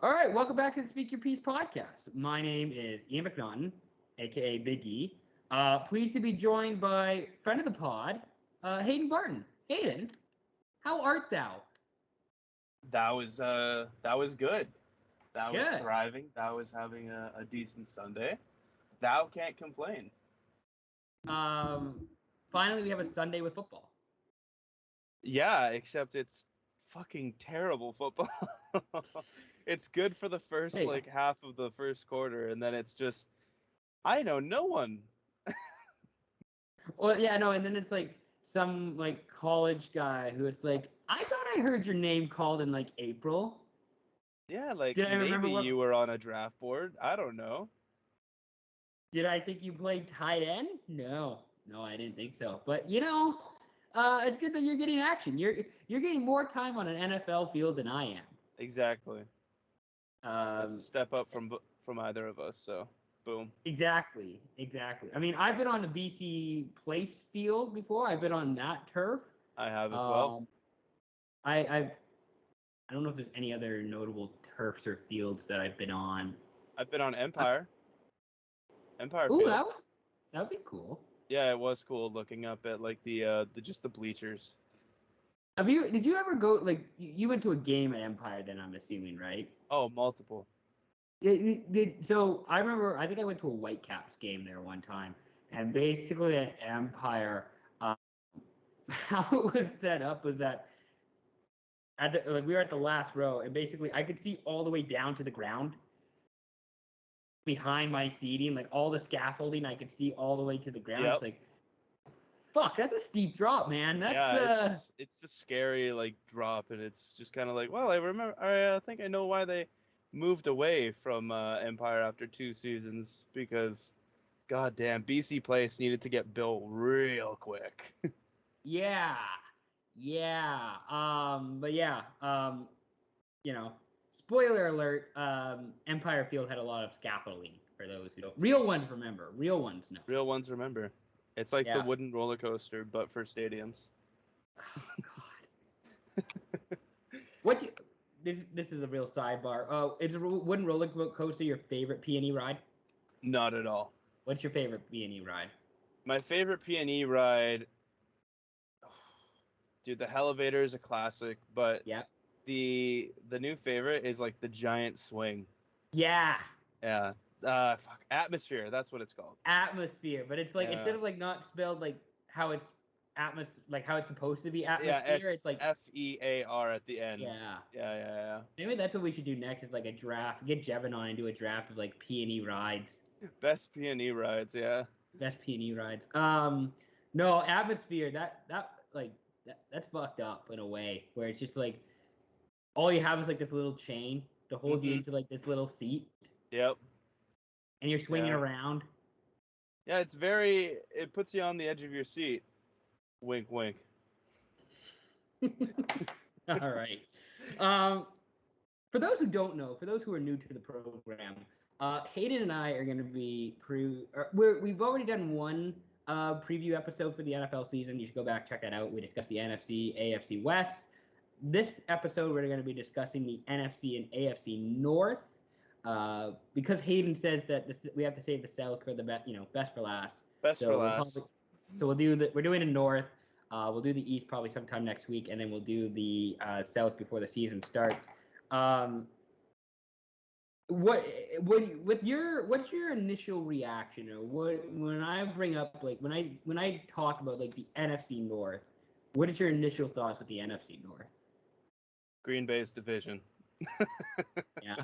All right, welcome back to the Speak Your Piece podcast. My name is Ian McNaughton, aka Big E. Pleased to be joined by friend of the pod, Haydn Barton. Haydn, how art thou? That was good. That was Good. thriving. That was having a decent Sunday. Thou can't complain. Finally, we have a Sunday with football. Yeah, except it's fucking terrible football. It's good for the first There you go. half of the first quarter, and then it's just I know no one. Well, yeah, no, and then it's like some like college guy who it's like, I thought I heard your name called in like April. Yeah, Did I remember maybe what? you were on a draft board. I don't know. Did I think you played tight end? No, I didn't think so. But it's good that you're getting action. You're getting more time on an NFL field than I am. Exactly. That's a Um, step up from either of us. So, boom. exactly. I mean, I've been on the BC Place field before. I've been on that turf. I have as well. Um, I don't know if there's any other notable turfs or fields that I've been on. I've been on Empire Ooh, Field. that'd be cool. Yeah, it was cool looking up at the bleachers. Did you ever go like you went to a game at Empire then I'm assuming, right? Oh, multiple. So I remember I think I went to a Whitecaps game there one time, and basically at Empire, how it was set up was that we were at the last row, and basically I could see all the way down to the ground behind my seating, like all the scaffolding I could see all the way to the ground. It's Yep. like, fuck, that's a steep drop, man. That's Yeah, it's a scary drop, and it's just kind of like, well, I think I know why they moved away from Empire after 2 seasons because, goddamn, BC Place needed to get built real quick. yeah. Yeah. But yeah, spoiler alert, Empire Field had a lot of scaffolding for those who don't. Real ones remember. Real ones know. Real ones remember. It's like the Yeah. wooden roller coaster, but for stadiums. Oh God. What's your, this is a real sidebar. Oh, is a wooden roller coaster your favorite P&E ride? Not at all. What's your favorite P&E ride? My favorite P&E ride, dude, the Elevator is a classic, but Yeah. the new favorite is like the giant swing. Yeah. Yeah. Atmosphere. That's what it's called. Atmosphere, but it's like instead Yeah. of like not spelled like how it's like how it's supposed to be Yeah. atmosphere, It's it's like FEAR at the end. yeah. Yeah. Maybe that's what we should do next is like a draft. Get Jevin on and do a draft of like P&E rides. Best P&E rides. Yeah. Best P&E rides. No, atmosphere, that's fucked up in a way where it's just like all you have is like this little chain to hold you Mm-hmm. into like this little seat Yep. and you're swinging Yeah. around. Yeah. It puts you on the edge of your seat. Wink, wink. All right. Um, for those who don't know, for those who are new to the program, Hayden and I are going to be we've already done one preview episode for the NFL season. You should go back check that out. We discussed the NFC, AFC West. This episode, we're going to be discussing the NFC and AFC North. Because Hayden says that we have to save the South for the best for last. Best for So last. we'll do we're doing the North. We'll do the East probably sometime next week, and then we'll do the South before the season starts. What's your initial reaction, or when I bring up when I talk about like the NFC North? What is your initial thoughts with the NFC North? Green Bay's division. Yeah.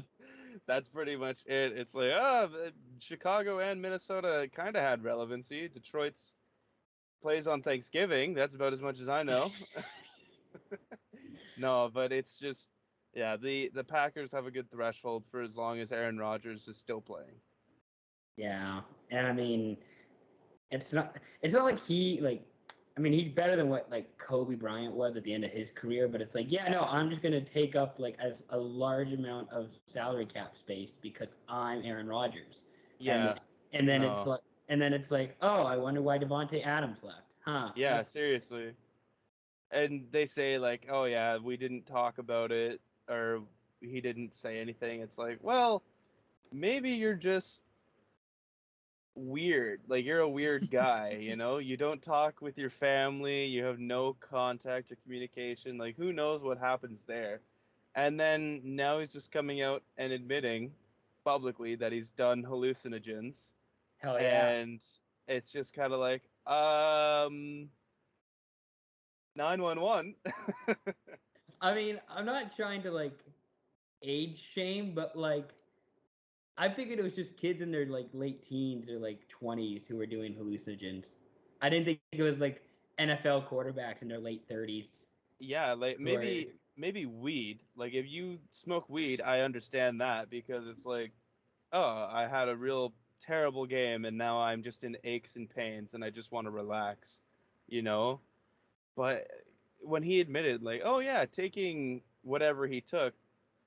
That's pretty much it. It's Chicago and Minnesota kind of had relevancy. Detroit's plays on Thanksgiving. That's about as much as I know. No, but it's just, yeah, the Packers have a good threshold for as long as Aaron Rodgers is still playing. Yeah, and I mean, it's not like he's better than what like Kobe Bryant was at the end of his career, but it's like, yeah, no, I'm just gonna take up like as a large amount of salary cap space because I'm Aaron Rodgers, and Yeah, and then it's no, like oh, I wonder why Devontae Adams left, huh? yeah, seriously. And they say oh yeah, we didn't talk about it, or he didn't say anything. It's like, well, maybe you're just weird. Like you're a weird guy, you know? You don't talk with your family, you have no contact or communication. Like who knows what happens there? And then now he's just coming out and admitting publicly that he's done hallucinogens. Hell yeah. And it's just kind of like 911. I mean, I'm not trying to like age shame, but like I figured it was just kids in their like late teens or like 20s who were doing hallucinogens. I didn't think it was like NFL quarterbacks in their late 30s Yeah, like who are. maybe weed. Like if you smoke weed, I understand that because it's like, oh, I had a real terrible game and now I'm just in aches and pains and I just want to relax, you know? But when he admitted like, oh yeah, taking whatever he took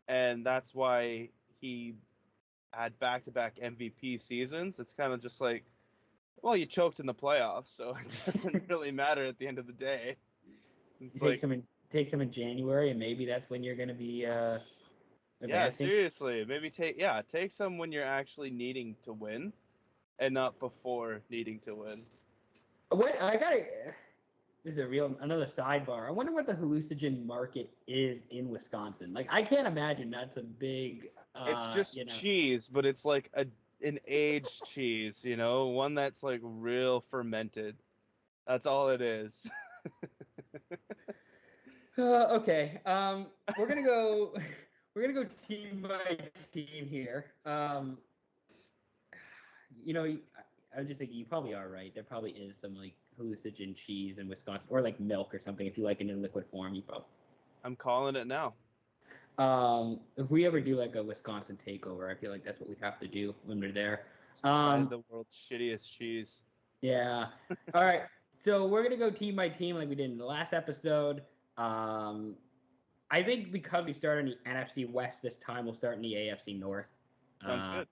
and that's why he had back-to-back MVP seasons, it's kind of just like, well, you choked in the playoffs, so it doesn't really matter at the end of the day. It's like, Take some in January, and maybe that's when you're going to be yeah, advancing. seriously, maybe take some when you're actually needing to win and not before needing to win. What I gotta. This is another sidebar. I wonder what the hallucinogen market is in Wisconsin. Like, I can't imagine that's a big, It's just you know. cheese, but it's like an aged cheese, you know, one that's like real fermented. That's all it is. Okay. We're gonna go. We're gonna go team by team here. You know, I was just thinking you probably are right. There probably is some like hallucinogen cheese in Wisconsin, or like milk or something. If you like it in liquid form, you probably. I'm calling it now. If we ever do like a Wisconsin takeover, I feel like that's what we have to do when we're there. Try Um, the world's shittiest cheese. yeah. All right. So we're gonna go team by team like we did in the last episode. Um, I think because we started in the NFC West this time, we'll start in the AFC North. Sounds Uh, good.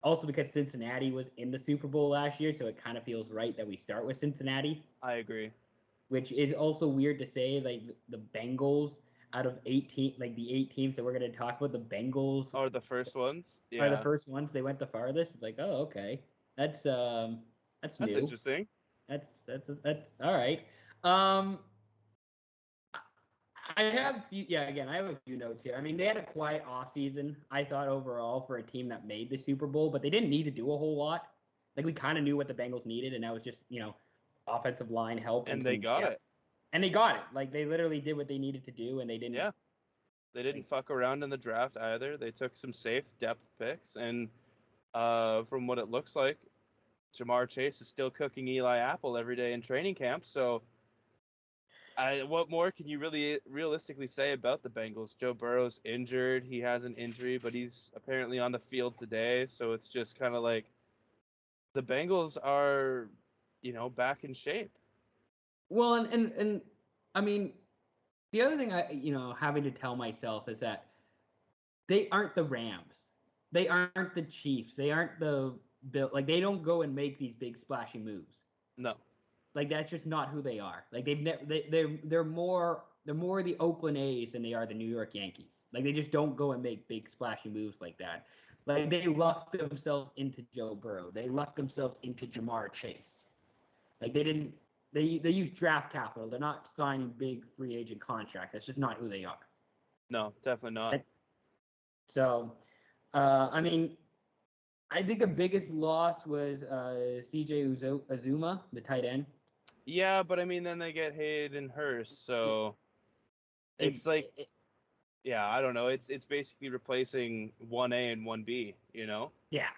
Also because Cincinnati was in the Super Bowl last year, so it kind of feels right that we start with Cincinnati, I agree. which is also weird to say. Like the Bengals out of 18, like the 8 teams that we're going to talk about, the Bengals Or the first ones? are the Yeah. first ones. They went the farthest. It's like, oh, okay, that's That's new. interesting. That's all right. Um, I have yeah. Again, I have a few notes here. I mean, they had a quiet off season. I thought overall for a team that made the Super Bowl, but they didn't need to do a whole lot. Like we kind of knew what the Bengals needed, and that was just offensive line help and And they some got it. depth, and they got it. Like they literally did what they needed to do, and they didn't Yeah. They didn't like. fuck around in the draft either. They took some safe depth picks, and from what it looks like, Jamar Chase is still cooking Eli Apple every day in training camp. So, what more can you really realistically say about the Bengals? Joe Burrow's injured. He has an injury, but he's apparently on the field today. So it's just kind of like the Bengals are, back in shape. Well, and I mean, the other thing I having to tell myself is that they aren't the Rams. They aren't the Chiefs. They aren't the Bill. Like they don't go and make these big splashy moves. No, Like that's just not who they are. Like they've never they're more the Oakland A's than they are the New York Yankees. Like they just don't go and make big splashy moves like that. Like they lucked themselves into Joe Burrow. They lucked themselves into Jamar Chase. Like they didn't they use draft capital. They're not signing big free agent contracts. That's just not who they are. no, definitely not. And so I mean, I think the biggest loss was CJ Azuma, the tight end. Yeah, but I mean, then they get Hayden Hurst, It, so it's it, like, it, yeah, I don't know. It's basically replacing 1A and 1B, you know? yeah,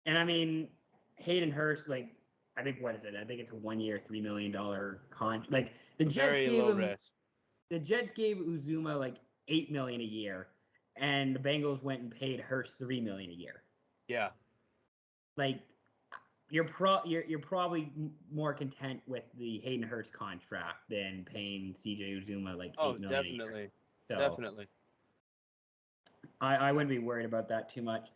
and I mean Hayden Hurst, like I think what is it? I think it's a 1 year, $3 million contract. Like Very low risk. The Jets gave Uzuma like 8 million a year, and the Bengals went and paid Hurst 3 million a year. Yeah. Like you're probably more content with the Hayden Hurst contract than paying CJ Uzuma like Oh, 8 million a year. definitely. So Definitely. I wouldn't be worried about that too much.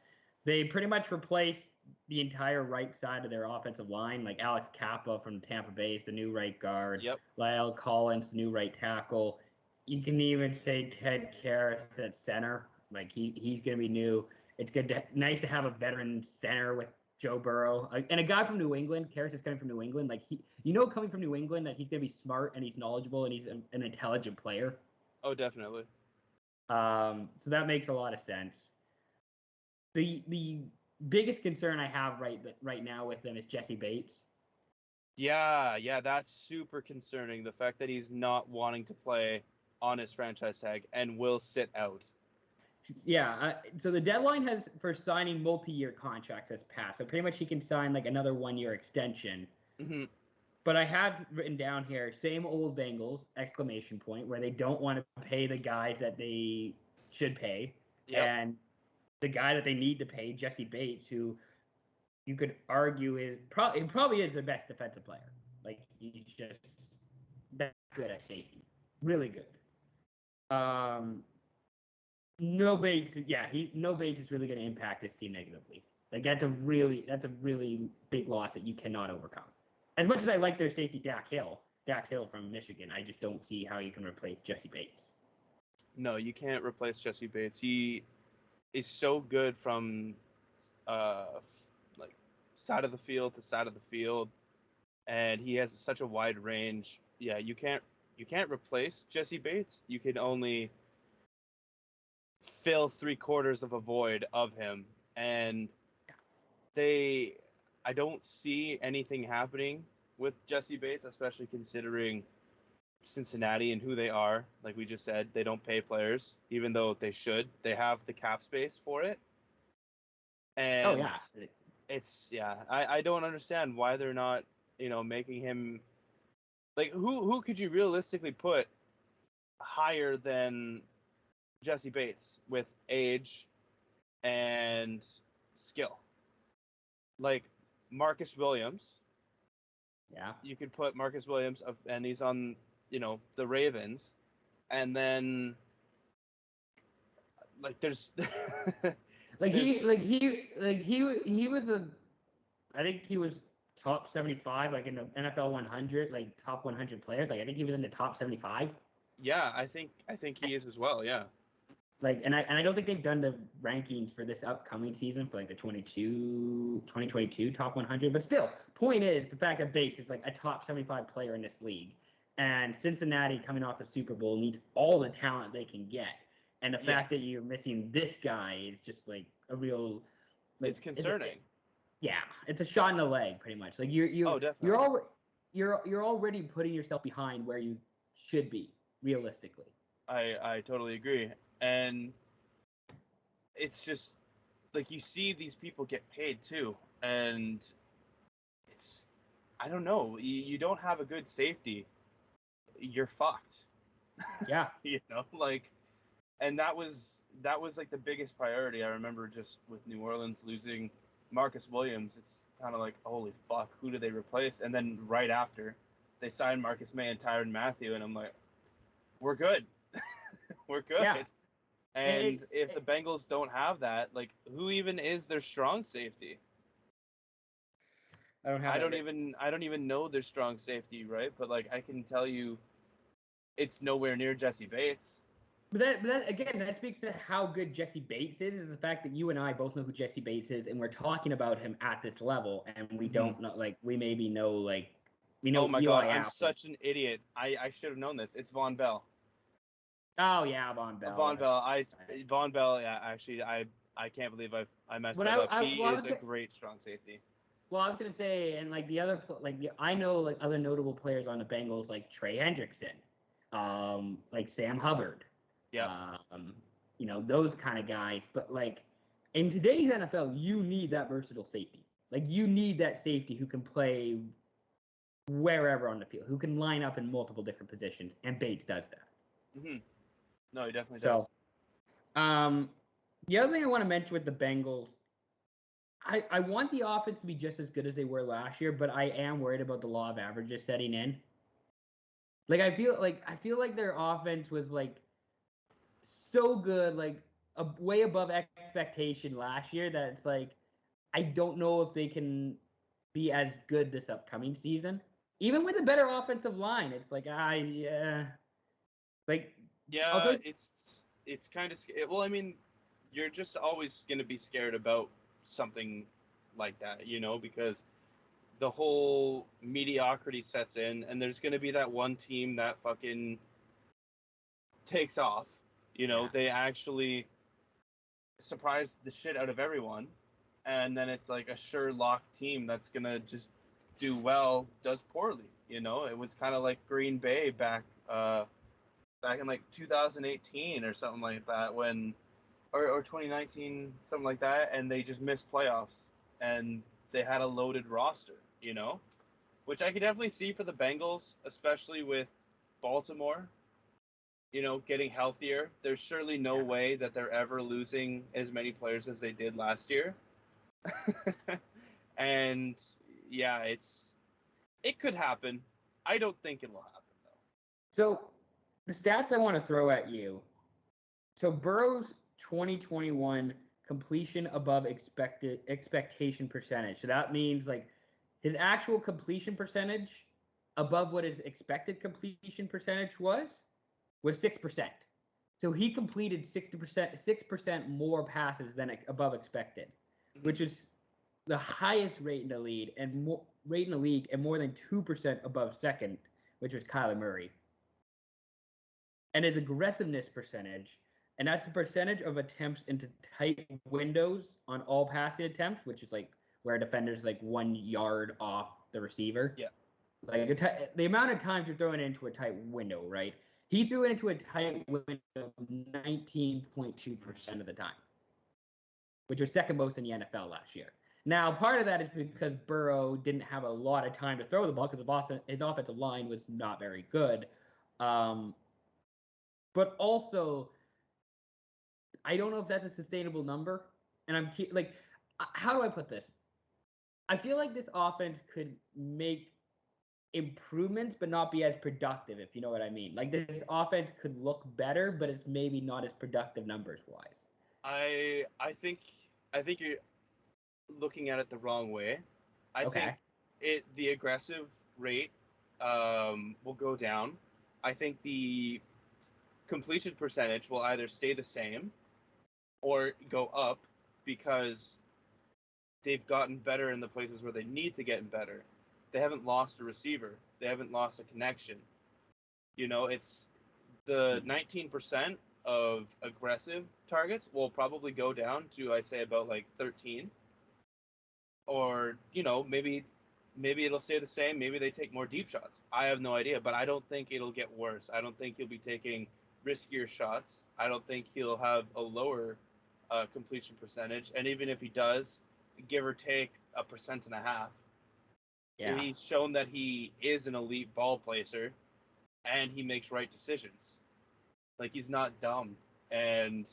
They pretty much replaced the entire right side of their offensive line. Like Alex Kappa from Tampa Bay is the new right guard. Yep. Lyle Collins, the new right tackle. You can even say Ted Karras at center. Like he's going to be new. It's nice to have a veteran center with Joe Burrow and a guy from New England. Karras is coming from New England. Like coming from New England, that he's going to be smart and he's knowledgeable and he's an intelligent player. Oh, definitely. So that makes a lot of sense. The biggest concern I have right now with him is Jesse Bates. Yeah, that's super concerning. The fact that he's not wanting to play on his franchise tag and will sit out. Yeah, so the deadline for signing multi-year contracts has passed. So pretty much he can sign like another 1-year extension. Mm-hmm. But I have written down here, same old Bengals, ! Where they don't want to pay the guys that they should pay. Yep. And the guy that they need to pay, Jesse Bates, who you could argue probably is the best defensive player. Like he's just that good at safety, really good. No Bates, no Bates is really going to impact this team negatively. Like that's a really big loss that you cannot overcome. As much as I like their safety, Dax Hill from Michigan, I just don't see how you can replace Jesse Bates. No, you can't replace Jesse Bates. He is so good from like side of the field to side of the field, and he has such a wide range. Yeah, you can't replace Jesse Bates. You can only fill 3/4 of a void of him, and I don't see anything happening with Jesse Bates, especially considering Cincinnati and who they are. Like we just said, they don't pay players, even though they should. They have the cap space for it. And I don't understand why they're not, making him like who could you realistically put higher than Jesse Bates with age and skill? Like Marcus Williams. Yeah. You could put Marcus Williams and he's on, the Ravens, and then like there's he was I think he was top 75 like in the NFL 100, like top 100 players. Like I think he was in the top 75. Yeah, I think he is as well. Yeah. Like and I don't think they've done the rankings for this upcoming season for like the 2022 top 100, but still, point is the fact that Bates is like a top 75 player in this league, and Cincinnati coming off a Super Bowl needs all the talent they can get, and the fact that you're missing this guy is just like a real like it's concerning. It's a shot in the leg pretty much. Like you're already putting yourself behind where you should be realistically. I totally agree. And it's just like you see these people get paid too, and it's I don't know. You don't have a good safety, you're fucked. Yeah. Like, and that was like the biggest priority. I remember just with New Orleans losing Marcus Williams, it's kind of like, holy fuck, who do they replace? And then right after, they signed Marcus May and Tyrann Mathieu, and I'm like, we're good. We're good. Yeah. And if the Bengals don't have that, like, who even is their strong safety? I don't even know their strong safety, right? But like, I can tell you, it's nowhere near Jesse Bates. But that again, that speaks to how good Jesse Bates is the fact that you and I both know who Jesse Bates is, and we're talking about him at this level, and we don't know, like, we maybe know, like, we know. Oh my Eli god, I'm Apple. such an idiot. I should have known this. It's Von Bell. Oh yeah, Von Bell. Von Bell. Yeah, actually, I can't believe I messed that up. He is a great strong safety. Well, I was gonna say, and like the other, I know like other notable players on the Bengals, like Trey Hendrickson, like Sam Hubbard. Yeah. Those kind of guys. But like in today's NFL, you need that versatile safety. Like you need that safety who can play wherever on the field, who can line up in multiple different positions, and Bates does that. Mm-hmm. No, he definitely does. The other thing I want to mention with the Bengals, I want the offense to be just as good as they were last year, but I am worried about the law of averages setting in. Like I feel like their offense was like so good, like way above expectation last year that it's like I don't know if they can be as good this upcoming season. Even with a better offensive line, it's like Yeah, it's kind of well. I mean, you're just always going to be scared about something like that, because the whole mediocrity sets in, and there's going to be that one team that fucking takes off. They actually surprise the shit out of everyone, and then it's like a sure lock team that's going to just do well, does poorly. It was kind of like Green Bay back in like 2018 or something like that, or 2019, something like that, and they just missed playoffs, and they had a loaded roster, which I could definitely see for the Bengals, especially with Baltimore, getting healthier. There's surely no way that they're ever losing as many players as they did last year. And yeah, it could happen. I don't think it'll happen though. So the stats I want to throw at you. So Burrow's 2021 completion above expectation percentage. So that means like his actual completion percentage above what his expected completion percentage was 6%. So he completed 6% more passes than above expected, which is the highest rate in the league and more than 2% above second, which was Kyler Murray. And his aggressiveness percentage, and that's the percentage of attempts into tight windows on all passing attempts, which is like where a defender's like 1 yard off the receiver. Yeah. Like the amount of times you're throwing it into a tight window, right? He threw it into a tight window 19.2% of the time, which was second most in the NFL last year. Now, part of that is because Burrow didn't have a lot of time to throw the ball because his offensive line was not very good. But also, I don't know if that's a sustainable number. And I'm like, how do I put this? I feel like this offense could make improvements, but not be as productive, if you know what I mean. Like this offense could look better, but it's maybe not as productive numbers wise. I think you're looking at it the wrong way. I think the aggressive rate will go down. I think the completion percentage will either stay the same or go up because they've gotten better in the places where they need to get better. They haven't lost a receiver. They haven't lost a connection. It's the 19% of aggressive targets will probably go down to, I'd say, about like 13. Or, maybe it'll stay the same. Maybe they take more deep shots. I have no idea, but I don't think it'll get worse. I don't think he'll be taking riskier shots. I don't think he'll have a lower completion percentage. And even if he does, give or take 1.5%, he's shown that he is an elite ball placer and he makes right decisions. Like, he's not dumb. And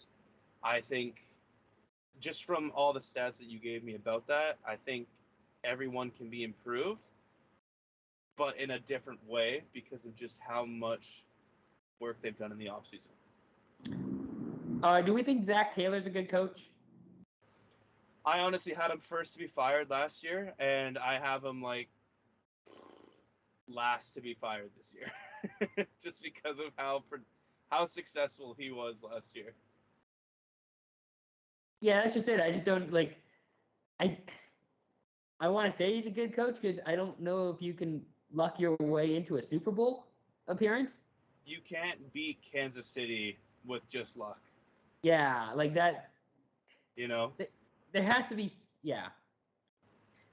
I think just from all the stats that you gave me about that, I think everyone can be improved, but in a different way because of just how much work they've done in the offseason. Do we think Zach Taylor's a good coach? I honestly had him first to be fired last year, and I have him like last to be fired this year, just because of how successful he was last year. Yeah, that's just it. I just don't like. I want to say he's a good coach because I don't know if you can luck your way into a Super Bowl appearance. You can't beat Kansas City with just luck. Yeah, like that. There has to be. Yeah,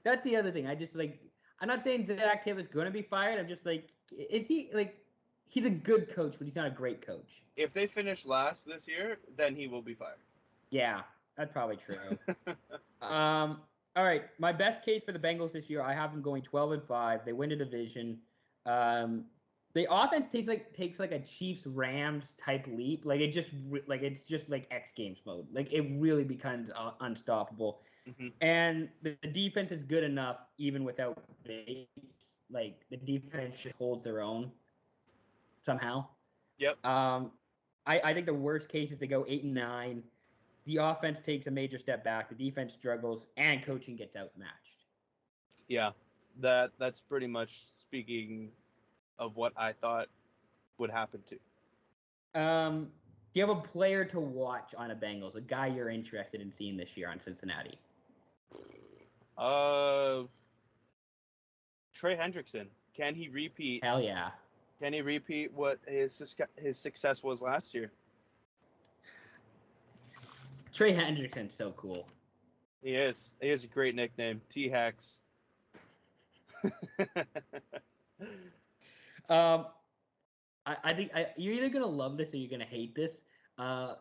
that's the other thing. I just like. I'm not saying Zach Taylor's going to be fired. I'm just like, is he like? He's a good coach, but he's not a great coach. If they finish last this year, then he will be fired. Yeah, that's probably true. All right, my best case for the Bengals this year, I have them going 12-5. They win a division. The offense takes like a Chiefs Rams type leap. Like it's just like X Games mode. Like it really becomes unstoppable. Mm-hmm. And the defense is good enough even without Bates. Like the defense just holds their own somehow. Yep. I think the worst case is they go 8-9. The offense takes a major step back. The defense struggles, and coaching gets outmatched. Yeah, that's pretty much speaking of what I thought would happen too. Do you have a player to watch on a Bengals, a guy you're interested in seeing this year on Cincinnati? Trey Hendrickson. Can he repeat? Hell yeah. Can he repeat what his success was last year? Trey Hendrickson's so cool. He is. He has a great nickname, T-Hex. I think you're either gonna love this or you're gonna hate this.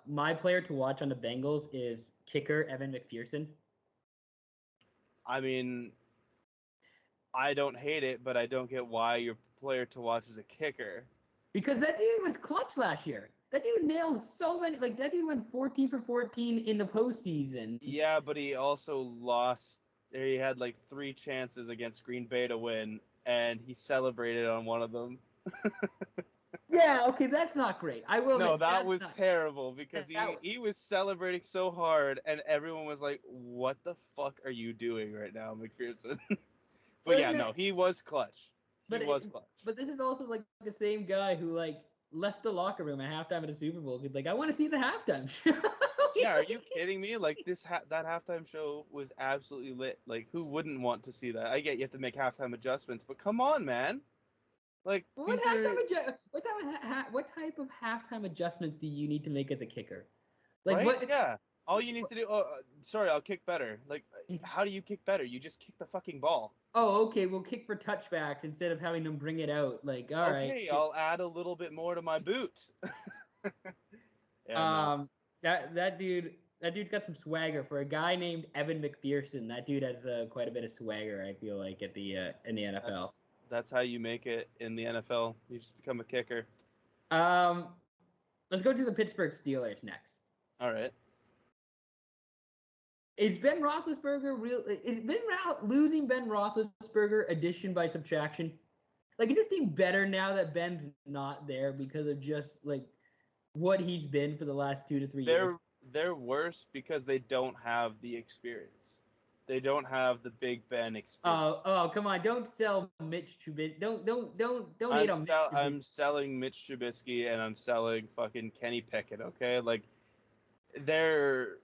My player to watch on the Bengals is kicker Evan McPherson. I mean, I don't hate it, but I don't get why your player to watch is a kicker. Because that dude was clutch last year. That dude nailed so many. Like that dude went 14 for 14 in the postseason. Yeah, but he also lost. He had like 3 chances against Green Bay to win, and he celebrated on one of them. Yeah, okay, that's not great. I will No, admit that that's was not. terrible because That, he was celebrating so hard, and everyone was like, "What the fuck are you doing right now, McPherson?" But yeah, no, he was clutch. He was clutch. but this is also like the same guy who like left the locker room at halftime of the Super Bowl. He's like, I want to see the halftime show. Yeah, are you kidding me? Like that halftime show was absolutely lit. Like who wouldn't want to see that? I get you have to make halftime adjustments, but come on, man. Like What these are what type of halftime adjustments do you need to make as a kicker? Like right? what? Yeah. All you need to do. Oh, sorry, I'll kick better. Like, how do you kick better? You just kick the fucking ball. Oh, okay, we'll kick for touchbacks instead of having them bring it out. Like, all right, Okay, shit. I'll add a little bit more to my boot. Yeah, no. Um, that dude's got some swagger for a guy named Evan McPherson. That dude has quite a bit of swagger. I feel like at the in the NFL. That's how you make it in the NFL. You just become a kicker. Um, let's go to the Pittsburgh Steelers next. All right. Is Ben Roethlisberger real? Is losing Ben Roethlisberger addition by subtraction? Like, is this team better now that Ben's not there because of just like what he's been for the last 2 to 3 years? They're worse because they don't have the experience. They don't have the Big Ben experience. Oh, come on! Don't sell Mitch Trubisky. Don't hate on Mitch I'm Trubisky. selling Mitch Trubisky and I'm selling fucking Kenny Pickett. Okay, like they're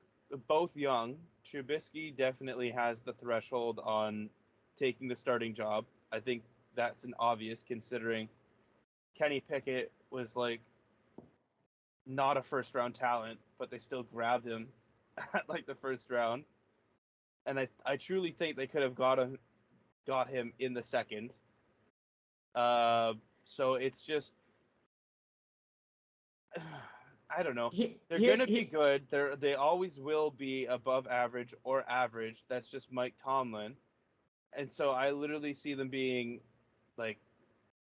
both young. Trubisky definitely has the threshold on taking the starting job. I think that's an obvious considering Kenny Pickett was like not a first round talent, but they still grabbed him at like the first round. And I truly think they could have got him in the second. So it's just I don't know. They're gonna be good. They always will be above average or average. That's just Mike Tomlin. And so I literally see them being like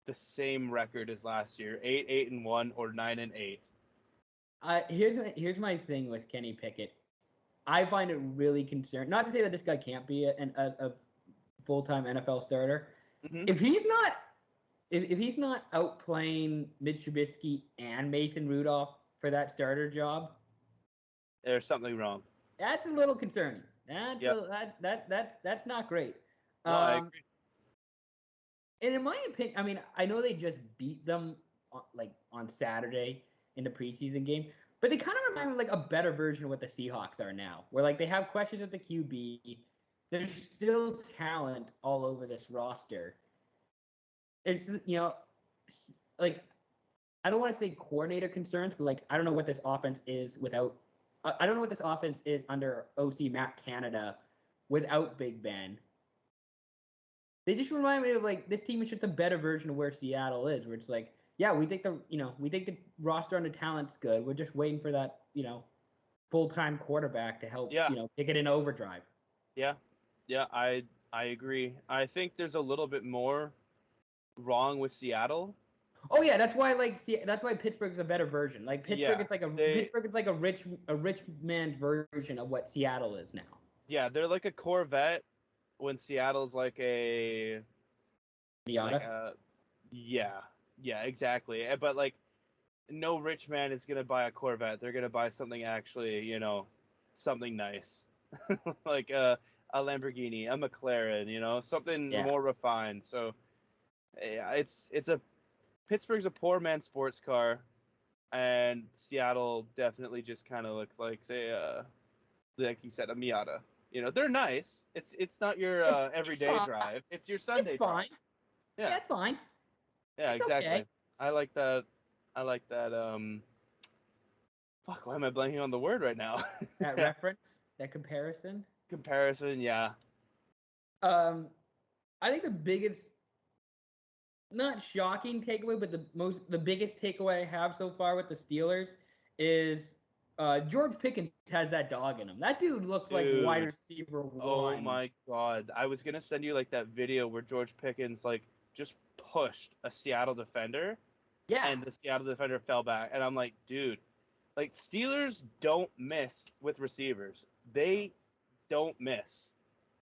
the same record as last year, 8-1 or 9-8. Here's my thing with Kenny Pickett. I find it really concerned. Not to say that this guy can't be a full-time NFL starter. Mm-hmm. If he's not if he's not outplaying Mitch Trubisky and Mason Rudolph for that starter job, There's something wrong. that's a little concerning. That's Yep. that's not great. No, I agree. And in my opinion, I mean, I know they just beat them on Saturday in the preseason game, but they kind of remind me of like a better version of what the Seahawks are now, where like they have questions at the QB. There's still talent all over this roster. It's like I don't want to say coordinator concerns, but like I don't know what this offense is without. I don't know what this offense is under OC Matt Canada without Big Ben. They just remind me of like this team is just a better version of where Seattle is, where it's like, yeah, we think the roster and the talent's good. We're just waiting for that, full-time quarterback to help, Yeah. Kick it in overdrive. Yeah. Yeah, I agree. I think there's a little bit more wrong with Seattle. Oh yeah, that's why Pittsburgh's a better version. Like Yeah. Pittsburgh is like a rich man's version of what Seattle is now. Yeah, they're like a Corvette when Seattle's like a like Miata. a yeah. Yeah, exactly. But like no rich man is gonna buy a Corvette. They're gonna buy something actually, something nice, like a Lamborghini, a McLaren, something Yeah. more refined. So yeah, it's a Pittsburgh's a poor man's sports car. and Seattle definitely just kind of looks like, say, like you said, a Miata. They're nice. It's not your It's everyday fine. drive. It's your It's Sunday drive. fine. Yeah, Yeah, it's fine. yeah, It's exactly. okay. I like that. I like that. Fuck, why am I blanking on the word right now? That reference, that comparison. Comparison, yeah. Um, I think the biggest, not shocking takeaway, but the biggest takeaway I have so far with the Steelers is George Pickens has that dog in him. That dude looks like wide Dude, receiver oh one. my God. I was gonna send you like that video where George Pickens like just pushed a Seattle defender Yeah, and the Seattle defender fell back. And I'm like, dude, like Steelers don't miss with receivers. They don't miss.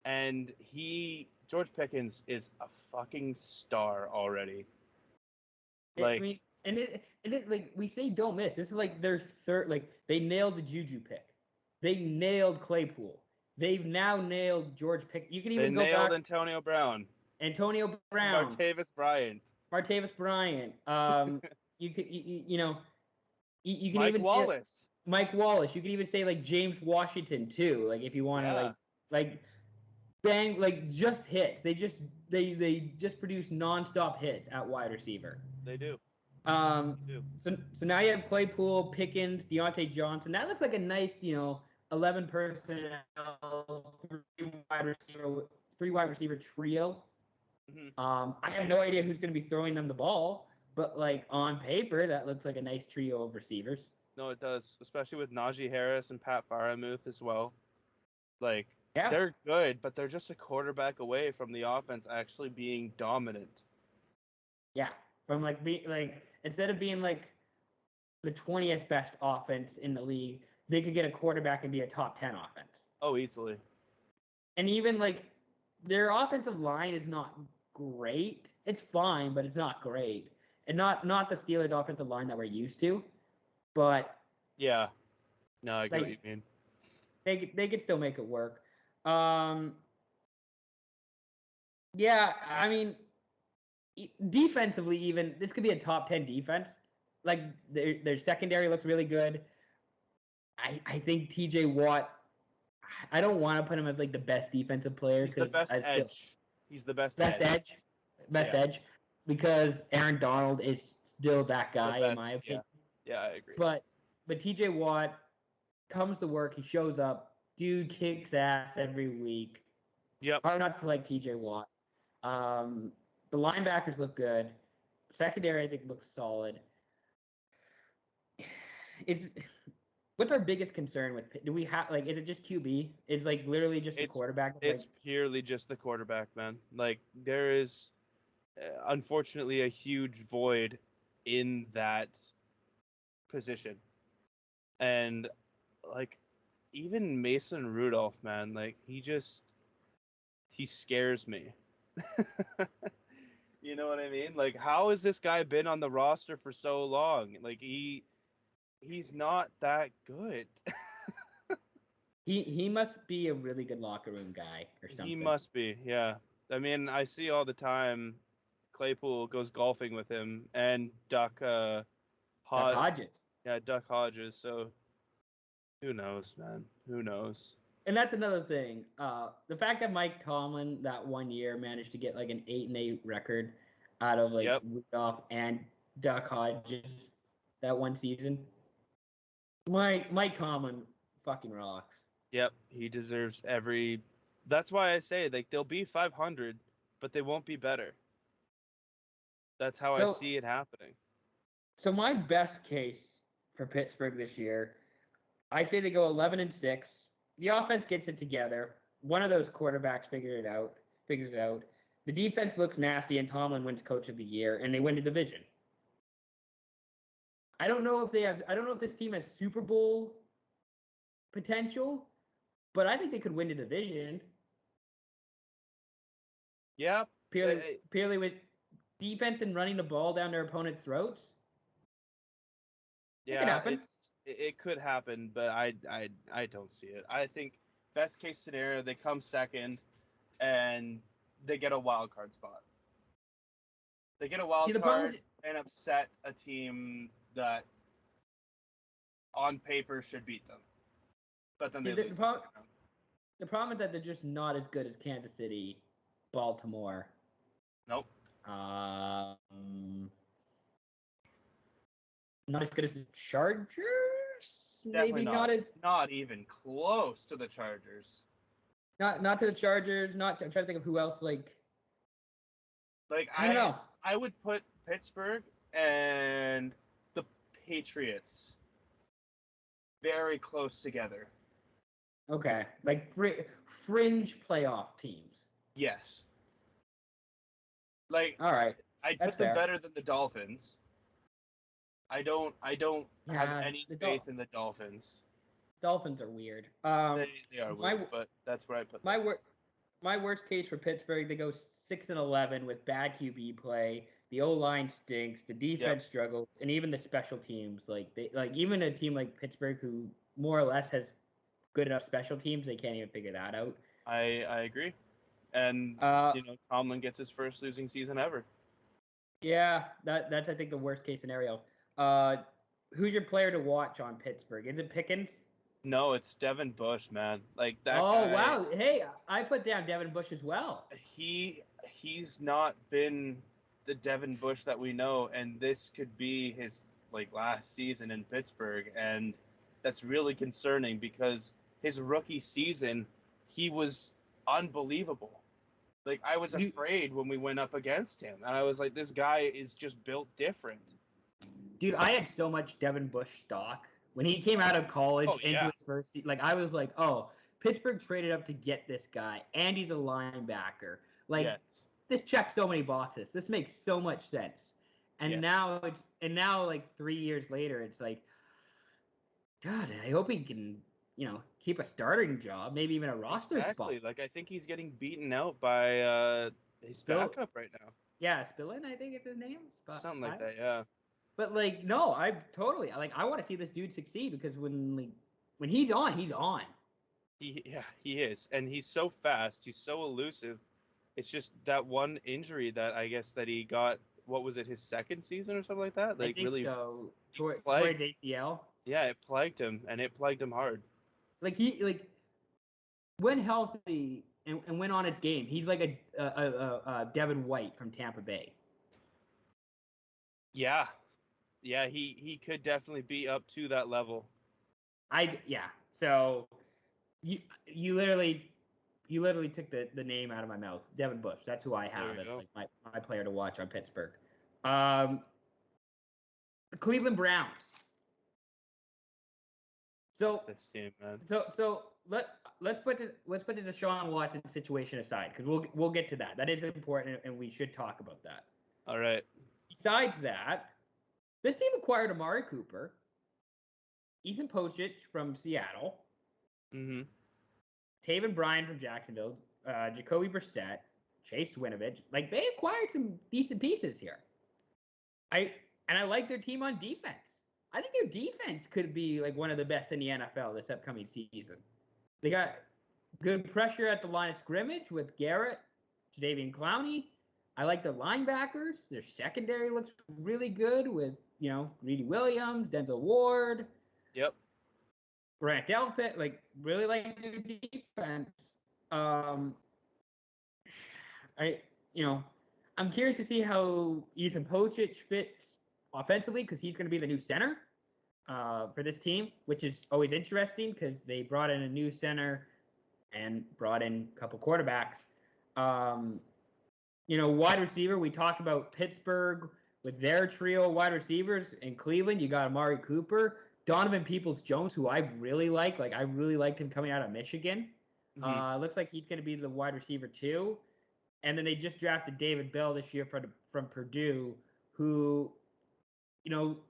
And George Pickens is a fucking star already. I Like mean, and it like we say don't miss. This is like their third. Like they nailed the Juju pick. They nailed Claypool. They've now nailed George Pick. You can they even go nailed back Antonio Brown, Antonio Brown, Martavis Bryant, Martavis Bryant. You could you know you can Mike even say Wallace. Mike Wallace. You can even say like James Washington too. Like if you want to Yeah, like bang like just hits. They just produce nonstop hits at wide receiver. they do. Um, They do. so now you have Claypool, Pickens, Deontay Johnson. That looks like a nice 11 personnel, three wide receiver trio. Mm-hmm. I have no idea who's going to be throwing them the ball, but like on paper, that looks like a nice trio of receivers. No, it does, especially with Najee Harris and Pat Freiermuth as well. Like Yeah, they're good, but they're just a quarterback away from the offense actually being dominant. yeah. From like instead of being like the 20th best offense in the league, they could get a quarterback and be a top 10 offense. Oh, easily. And even like their offensive line is not great. It's fine, but it's not great. And not the Steelers offensive line that we're used to, but Yeah. No, I get what you like mean. they could still make it work. Um yeah, I mean defensively even this could be a top 10 defense. Like their secondary looks really good. I think TJ Watt I don't want to put him as like the best defensive player He's the because best I still edge. He's the best best edge. edge, best Yeah. edge, because Aaron Donald is still that The guy in my best. Yeah. opinion. Yeah, I agree. But TJ Watt comes to work, he shows up, dude kicks ass every week. Yep. Hard not to like TJ Watt. The linebackers look good. Secondary, I think, looks solid. Is what's our biggest concern with? Do we have like? Is it just QB? Is like literally just the It's quarterback? it's Like, purely just the quarterback, man. Like there is unfortunately a huge void in that position. And like even Mason Rudolph, man, like he scares me. You know what I mean? Like how has this guy been on the roster for so long? Like he's not that good. he must be a really good locker room guy or He something. must be, yeah. I mean, I see all the time Claypool goes golfing with him and Duck Duck Hod Hodges. yeah, Duck Hodges, so who knows, man? Who knows? And that's another thing. The fact that Mike Tomlin that one year managed to get like an 8-8 record out of like Yep. Rudolph and Duck Hodges that one season. Mike Tomlin fucking rocks. Yep, he deserves every. That's why I say like they'll be 500, but they won't be better. That's how I So see it happening. so my best case for Pittsburgh this year, I say they go 11-6. The offense gets it together. One of those quarterbacks figures it out. The defense looks nasty, and Tomlin wins Coach of the Year, and they win the division. I don't know if they have. I don't know if this team has Super Bowl potential, but I think they could win the division Yeah, purely with defense and running the ball down their opponent's throats. It could yeah, happen. it could happen, but I don't see it. I think best case scenario they come second and they get a wild card spot. They get a See, wild the problem card and upset a team that on paper should beat them, but then they The lose. problem is that they're just not as good as Kansas City, Baltimore. Nope. Not as good as the Chargers. Definitely Maybe not even close to the Chargers. Not to the Chargers. I'm trying to think of who else. Like I don't know. I would put Pittsburgh and the Patriots very close together. Okay, like fringe playoff teams. Yes. Like, all right, I'd that's put them fair. better than the Dolphins. I don't have any faith in the Dolphins. Dolphins are weird. They are weird, but that's where I put them. My worst case for Pittsburgh, they go 6-11 with bad QB play. The O line stinks. The defense struggles, and even the special teams, even a team like Pittsburgh, who more or less has good enough special teams, they can't even figure that out. I agree, and Tomlin gets his first losing season ever. Yeah, that's I think the worst case scenario. Who's your player to watch on Pittsburgh? Is it Pickens? No, it's Devin Bush, man. Like that. Oh guy, wow! Hey, I put down Devin Bush as well. He's not been the Devin Bush that we know, and this could be his last season in Pittsburgh, and that's really concerning because his rookie season, he was unbelievable. Like, I was afraid when we went up against him, and I was like, this guy is just built different. Dude, I had so much Devin Bush stock when he came out of college into his first season. Like, I was like, oh, Pittsburgh traded up to get this guy, and he's a linebacker. Like, this checks so many boxes. This makes so much sense. And now like 3 years later, it's like, God, I hope he can, keep a starting job, maybe even a roster spot. Like, I think he's getting beaten out by his backup right now. Yeah, Spillane, I think is his name. Something like that, yeah. But no, I totally I want to see this dude succeed because when he's on, he's on. He is, and he's so fast. He's so elusive. It's just that one injury that I guess that he got. What was it? His second season or something like that? I think really so. Towards ACL. Yeah, it plagued him, and it plagued him hard. When healthy and when on his game, he's like a Devin White from Tampa Bay. Yeah, he could definitely be up to that level. So you literally took the name out of my mouth. Devin Bush. That's who I have as my player to watch on Pittsburgh. The Cleveland Browns. So this team, man. So let's put the Deshaun Watson situation aside because we'll get to that. That is important, and we should talk about that. All right. Besides that, this team acquired Amari Cooper, Ethan Pocic from Seattle, Taven Bryan from Jacksonville, Jacoby Brissett, Chase Winovich. Like, they acquired some decent pieces here. I like their team on defense. I think their defense could be like one of the best in the NFL this upcoming season. They got good pressure at the line of scrimmage with Garrett, Jadeveon Clowney. I like the linebackers. Their secondary looks really good with, Greedy Williams, Denzel Ward. Yep. Grant Delpit, really like their defense. I'm curious to see how Ethan Pocic fits offensively because he's going to be the new center for this team, which is always interesting because they brought in a new center and brought in a couple quarterbacks. Wide receiver, we talked about Pittsburgh with their trio of wide receivers. In Cleveland, you got Amari Cooper, Donovan Peoples-Jones, who I really like. I really liked him coming out of Michigan. Looks like he's going to be the wide receiver too. And then they just drafted David Bell this year from Purdue, who,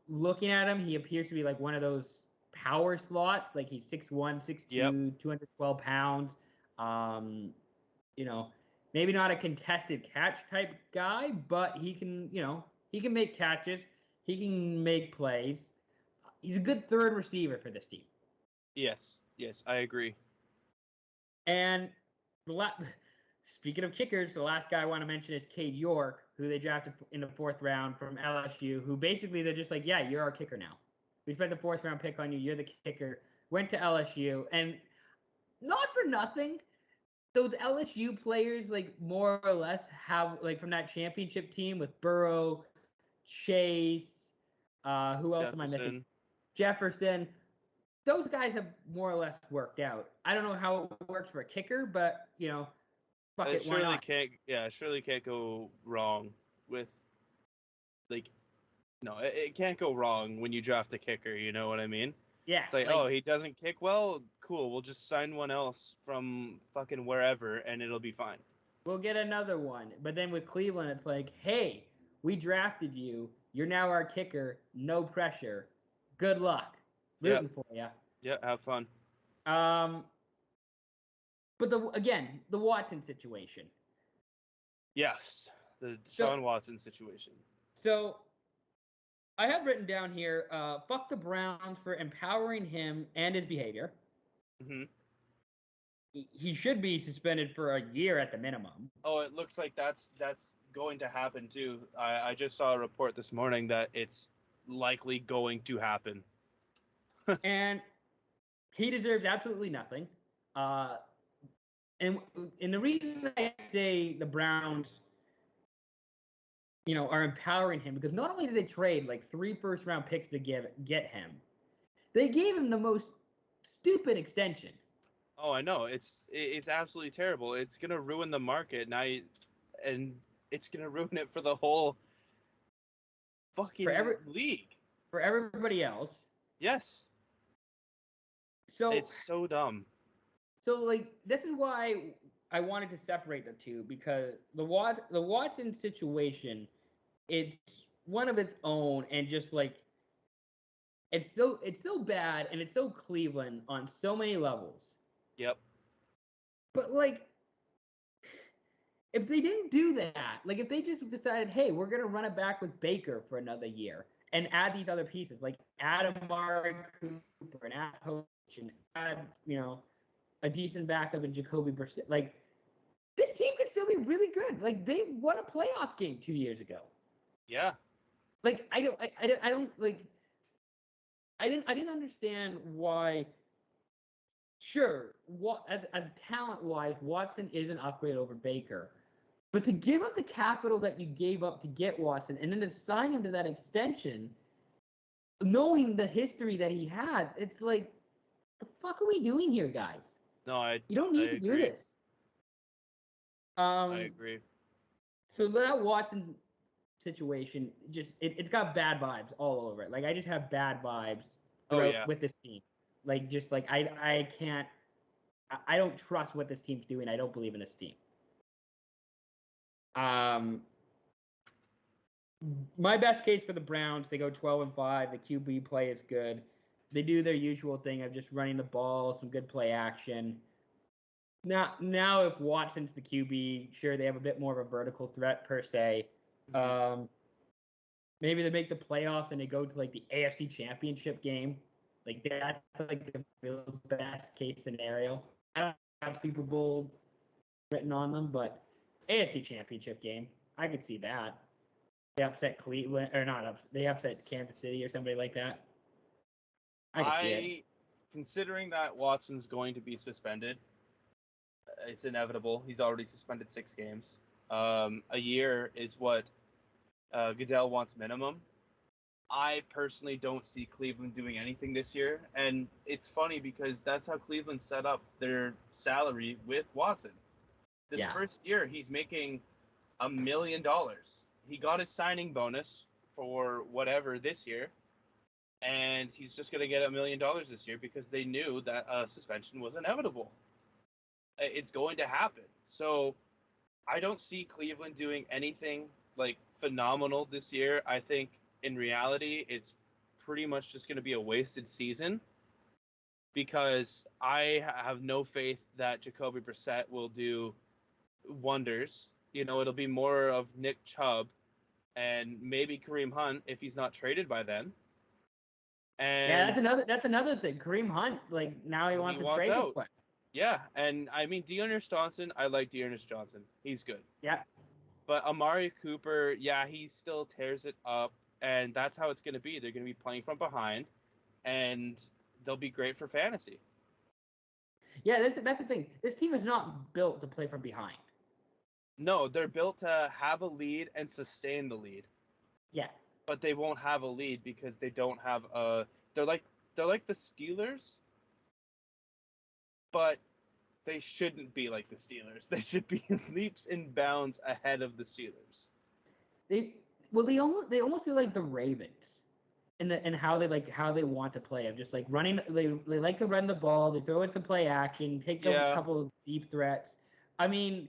looking at him, he appears to be like one of those power slots. Like, he's 6'1", 6'2", 212 pounds. Maybe not a contested catch type guy, but he can make catches. He can make plays. He's a good third receiver for this team. Yes, I agree. And speaking of kickers, the last guy I want to mention is Cade York, who they drafted in the 4th round from LSU, who basically they're just like, yeah, you're our kicker now. We spent the 4th-round pick on you. You're the kicker. Went to LSU, and not for nothing, those LSU players, like, more or less have, like, from that championship team with Burrow, Chase, who else am I missing? Jefferson. Jefferson. Those guys have more or less worked out. I don't know how it works for a kicker, but, fuck it, why not? Surely can't go wrong with, like, no, it can't go wrong when you draft a kicker, you know what I mean? Yeah, It's like, like, oh, he doesn't kick well? Cool, we'll just sign one else from fucking wherever, and it'll be fine. we'll get another one. But then with Cleveland, it's like, hey, we drafted you. You're now our kicker. No pressure. Good luck. Yeah, Rooting for you. yeah, have fun. But the Watson situation. Yes, the So Deshaun Watson situation. so I have written down here, fuck the Browns for empowering him and his behavior. Mm-hmm. He should be suspended for a year at the minimum. Oh, it looks like that's going to happen too. I just saw a report this morning that it's likely going to happen. And he deserves absolutely nothing. And the reason I say the Browns, are empowering him because not only did they trade like 3 first-round picks to get him, they gave him the most stupid extension. Oh, I know. It's absolutely terrible. It's gonna ruin the market now, and it's gonna ruin it for the whole for fucking every league. for everybody else. Yes, So it's so dumb. so like this is why I wanted to separate the two because the Watson situation, it's one of its own and just like it's so bad and it's so Cleveland on so many levels. Yep. But like if they didn't do that, like if they just decided, hey, we're gonna run it back with Baker for another year and add these other pieces, like add Amari Cooper and add Coach and add, a decent backup in Jacoby Brissett, like this team could still be really good. Like they won a playoff game 2 years ago. Yeah. Like I don't like I didn't understand why. Sure, what as talent wise, Watson is an upgrade over Baker. But to give up the capital that you gave up to get Watson and then to sign him to that extension, knowing the history that he has, it's like, the fuck are we doing here, guys? No, You don't I need to do agree. this. I Um, agree. so that Watson situation it's got bad vibes all over it. Like I just have bad vibes Oh throughout yeah. with this team. Like just like I can't I don't trust what this team's doing. I don't believe in this team. Um, my best case for the Browns, they go 12-5. The QB play is good. They do their usual thing of just running the ball, some good play action. Now if Watson's the QB, sure they have a bit more of a vertical threat per se. Mhm. Maybe they make the playoffs and they go to like the AFC Championship game. Like that's like the real best case scenario. I don't have Super Bowl written on them, but AFC Championship game, I could see that. They upset Cleveland or not upset. They upset Kansas City or somebody like that. I could see it. Considering that Watson's going to be suspended, it's inevitable. He's already suspended 6 games. A year is what Goodell wants minimum. I personally don't see Cleveland doing anything this year, and it's funny because that's how Cleveland set up their salary with Watson. This Yeah. first year, he's making $1 million. He got his signing bonus for whatever this year, and he's just going to get $1 million this year because they knew that suspension was inevitable. It's going to happen. So I don't see Cleveland doing anything like phenomenal this year. I think in reality, it's pretty much just going to be a wasted season because I have no faith that Jacoby Brissett will do wonders. It'll be more of Nick Chubb and maybe Kareem Hunt if he's not traded by then. Yeah, And that's another thing. Kareem Hunt, like now he he wants a wants trade out. request. Yeah, and I mean Dearness Johnson, I like Dearness Johnson. He's good. Yeah. But Amari Cooper, yeah, he still tears it up, and that's how it's going to be. They're going to be playing from behind. and they'll be great for fantasy. Yeah, that's the thing. This team is not built to play from behind. No, they're built to have a lead and sustain the lead. Yeah. But they won't have a lead because they don't have a. They're like the Steelers, but they shouldn't be like the Steelers. They should be leaps and bounds ahead of the Steelers. They almost feel like the Ravens and how they want to play of just like running. They like to run the ball. They throw it to play action. Take a Yeah. couple of deep threats. I mean,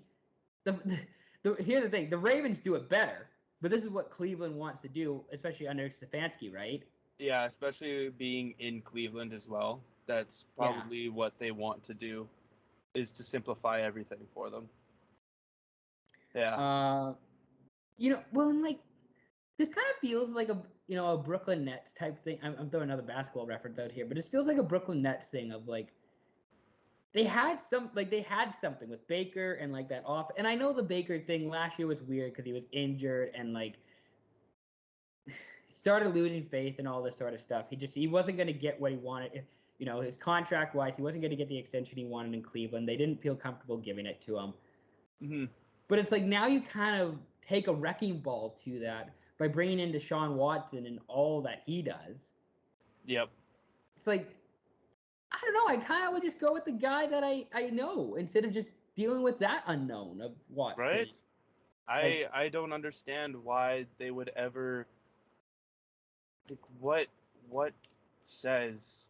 here's the thing: the Ravens do it better, but this is what Cleveland wants to do, especially under Stefanski, right? Yeah, especially being in Cleveland as well. That's Yeah. probably what they want to do, is to simplify everything for them. Yeah. Well, and like this kind of feels like a Brooklyn Nets type thing. I'm throwing another basketball reference out here, but it feels like a Brooklyn Nets thing of like they had something with Baker and like that off. And I know the Baker thing last year was weird because he was injured and like started losing faith and all this sort of stuff. He wasn't going to get what he wanted. His contract wise, he wasn't going to get the extension he wanted in Cleveland. They didn't feel comfortable giving it to him. Mm-hmm. But it's like now you kind of take a wrecking ball to that by bringing in Deshaun Watson and all that he does. Yep. It's like, I don't know. I kind of would just go with the guy that I know instead of just dealing with that unknown of Watson. Right? I don't understand why they would ever, like, what says,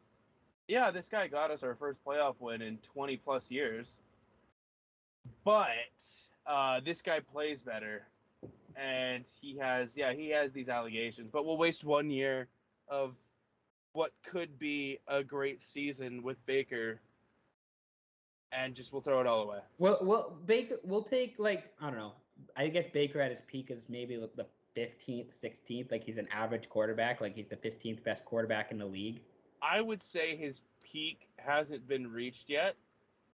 yeah, this guy got us our first playoff win in 20 plus years, but this guy plays better, and he has these allegations, but we'll waste 1 year of what could be a great season with Baker, and we'll throw it all away. Well, Baker. We'll take like I don't know. I guess Baker at his peak is maybe the 15th, 16th. Like he's an average quarterback. Like he's the 15th best quarterback in the league. I would say his peak hasn't been reached yet,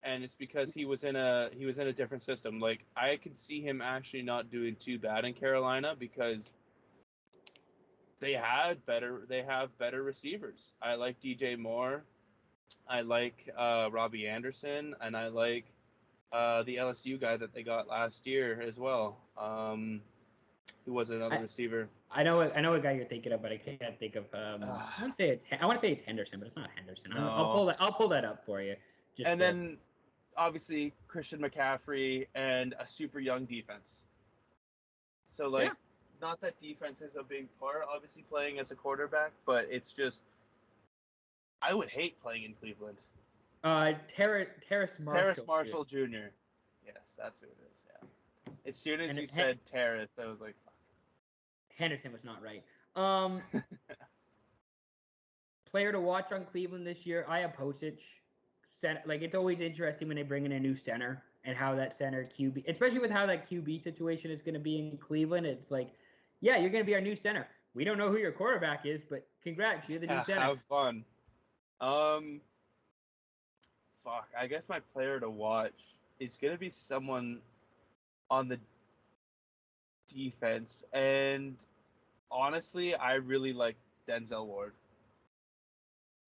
and it's because he was in a different system. Like, I could see him actually not doing too bad in Carolina because they have better receivers. I like DJ Moore. I like Robbie Anderson, and I like the LSU guy that they got last year as well. Who was another receiver? I know what guy you're thinking of, but I can't think of. I want to say it's Henderson, but it's not Henderson. No. I'll pull that up for you. Then obviously Christian McCaffrey and a super young defense. So not that defense is a big part, obviously playing as a quarterback, but it's just I would hate playing in Cleveland. Terrace Marshall Jr. Yes, that's who it is. Yeah. As soon as you said Terrace, I was like, fuck. Henderson was not right. Player to watch on Cleveland this year, I have Posich. Like it's always interesting when they bring in a new center and how that center QB, especially with how that QB situation is going to be in Cleveland. It's like, yeah, you're going to be our new center. We don't know who your quarterback is, but congrats, you're the new center. Have fun. Fuck. I guess my player to watch is going to be someone on the defense, and honestly, I really like Denzel Ward.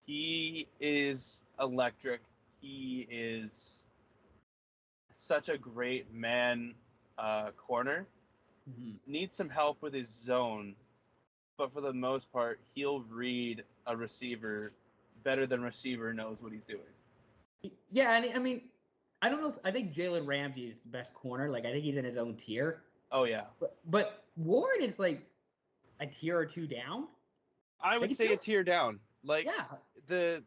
He is electric. He is such a great man corner. Mm-hmm. Needs some help with his zone, but for the most part, he'll read a receiver better than receiver knows what he's doing. Yeah, I mean, I don't know. I think Jalen Ramsey is the best corner. Like, I think he's in his own tier. Oh, yeah. But Ward is like a tier or two down. I would say a tier down. Like, yeah.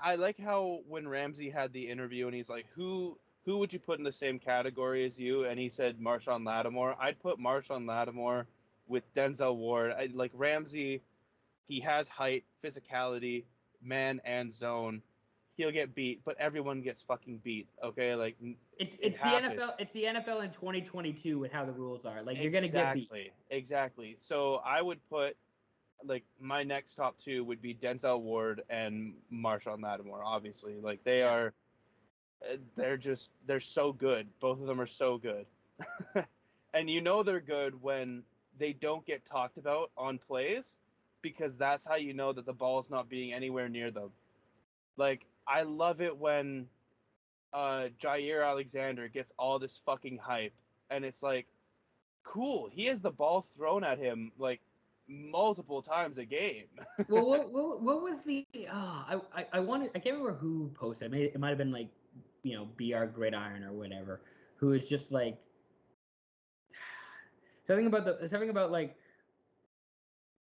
I like how when Ramsey had the interview and he's like, who would you put in the same category as you? And he said Marshawn Lattimore. I'd put Marshawn Lattimore with Denzel Ward. Like Ramsey, he has height, physicality, man and zone. He'll get beat, but everyone gets fucking beat. Okay, like it's the NFL. It's the NFL in 2022 with how the rules are. Like you're gonna get beat. Exactly. So I would put like my next top two would be Denzel Ward and Marshawn Lattimore. Obviously, like they're so good. Both of them are so good, and they're good when they don't get talked about on plays, because that's how you know that the ball's not being anywhere near them. Like, I love it when Jair Alexander gets all this fucking hype, and it's like, cool, he has the ball thrown at him like multiple times a game. Well, what was the? I wanted. I can't remember who posted. It might have been like, BR Gridiron or whatever. Who is just like something about like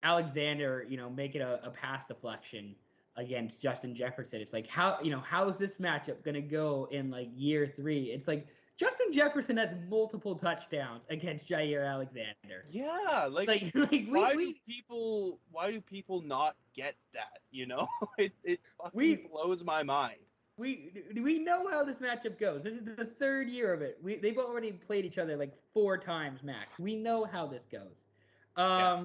Alexander, making a pass deflection against Justin Jefferson. It's like how is this matchup gonna go in like year 3? It's like Justin Jefferson has multiple touchdowns against Jair Alexander. Yeah, like why do people not get that? It fucking we blows my mind. we know how this matchup goes. This is the 3rd year of it. They've already played each other like 4 times max. We know how this goes. Yeah.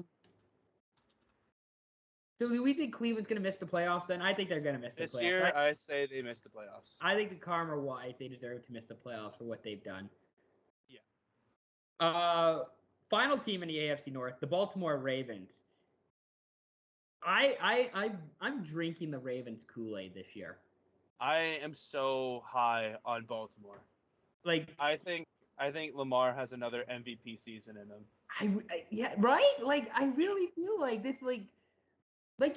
So do we think Cleveland's going to miss the playoffs then? I think they're going to miss the This playoffs. year, I say they missed the playoffs. I think the karma-wise, they deserve to miss the playoffs for what they've done. Yeah. Final team in the AFC North, the Baltimore Ravens. I'm drinking the Ravens Kool-Aid this year. I am so high on Baltimore. Like, I think Lamar has another MVP season in him. yeah, right? Like, I really feel like this, like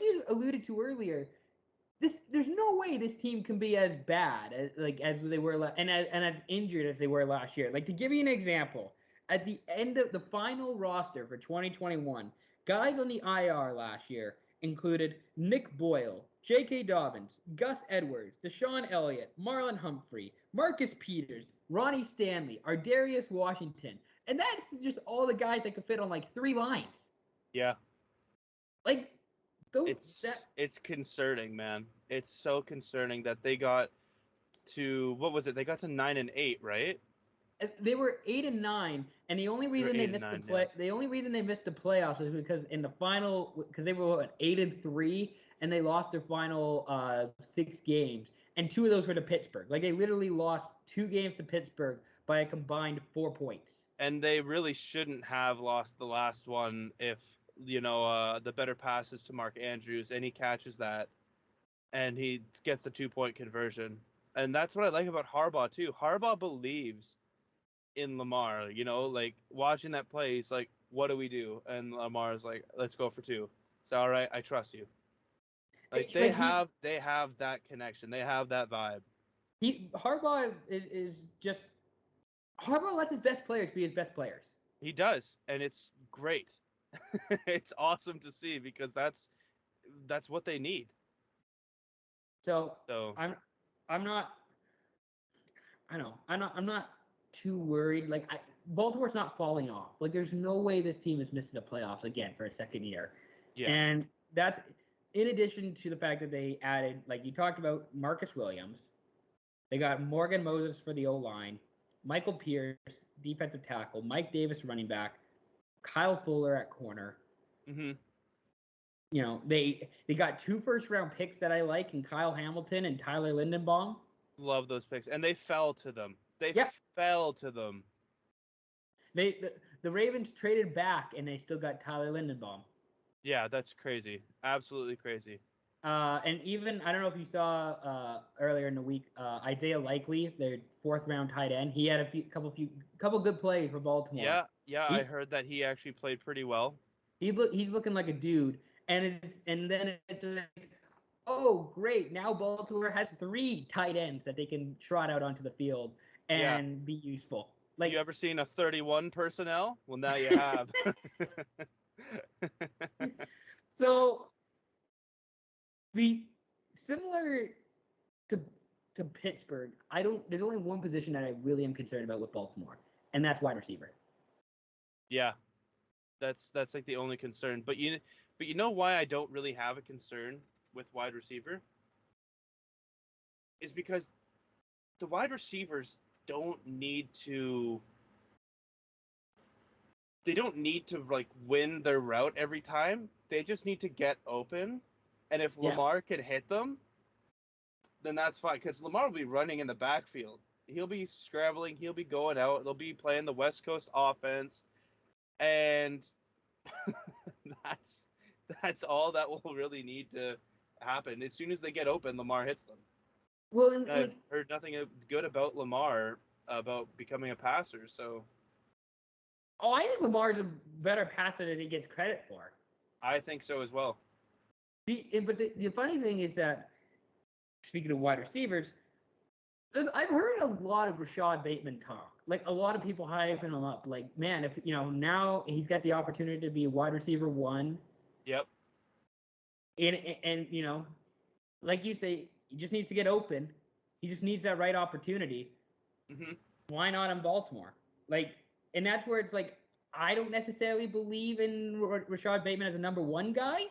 you alluded to earlier, there's no way this team can be as bad as they were and as injured as they were last year. Like, to give you an example, at the end of the final roster for 2021, guys on the IR last year included Nick Boyle, J.K. Dobbins, Gus Edwards, Deshaun Elliott, Marlon Humphrey, Marcus Peters, Ronnie Stanley, Ardarius Washington, and that's just all the guys that could fit on like 3 lines. Yeah. Like, it's concerning, man. It's so concerning that they got to, what was it? They got to 9-8, right? They were 8-9, and the only reason they missed the only reason they missed the playoffs was because in the final, because they were 8-3, and they lost their final 6 games, and 2 of those were to Pittsburgh. Like, they literally lost 2 games to Pittsburgh by a combined 4 points. And they really shouldn't have lost the last one if the better passes to Mark Andrews, and he catches that, and he gets the 2-point conversion. And that's what I like about Harbaugh too. Harbaugh believes in Lamar, like watching that play, he's like, what do we do? And Lamar's like, let's go for 2. So, all right, I trust you. Like, they have that connection. They have that vibe. Harbaugh is just Harbaugh lets his best players be his best players. He does, and it's great. It's awesome to see because that's what they need. So I'm not too worried. Like, Baltimore's not falling off. Like, there's no way this team is missing the playoffs again for a 2nd year. Yeah. And that's in addition to the fact that they added, like you talked about, Marcus Williams. They got Morgan Moses for the O-line, Michael Pierce, defensive tackle, Mike Davis, running back, Kyle Fuller at corner. Mm-hmm. They got 2 first-round picks that I like, in Kyle Hamilton and Tyler Lindenbaum. Love those picks, and they fell to them. Fell to them. The Ravens traded back, and they still got Tyler Lindenbaum. Yeah, that's crazy. Absolutely crazy. And even, I don't know if you saw earlier in the week, Isaiah Likely, their 4th-round tight end, he had a couple good plays for Baltimore. Yeah, I heard that he actually played pretty well. He's looking like a dude, and then it's like, oh great, now Baltimore has 3 tight ends that they can trot out onto the field and be useful. Like, you ever seen a 31 personnel? Well, now you have. So, similar to Pittsburgh, there's only one position that I really am concerned about with Baltimore, and that's wide receiver. Yeah. That's like the only concern. But you know why I don't really have a concern with wide receiver? Is because the wide receivers don't need to like win their route every time. They just need to get open. And if Lamar can hit them, then that's fine. Because Lamar will be running in the backfield. He'll be scrambling. He'll be going out. They'll be playing the West Coast offense. And That's all that will really need to happen. As soon as they get open, Lamar hits them. Well, and I've heard nothing good about Lamar about becoming a passer. So I think Lamar's a better passer than he gets credit for. I think so as well. But the funny thing is that, speaking of wide receivers, I've heard a lot of Rashad Bateman talk. Like, a lot of people hyping him up. Like, man, if now he's got the opportunity to be a wide receiver 1. Yep. And like you say, he just needs to get open. He just needs that right opportunity. Mm-hmm. Why not in Baltimore? Like, and that's where it's like, I don't necessarily believe in Rashad Bateman as a number 1 guy,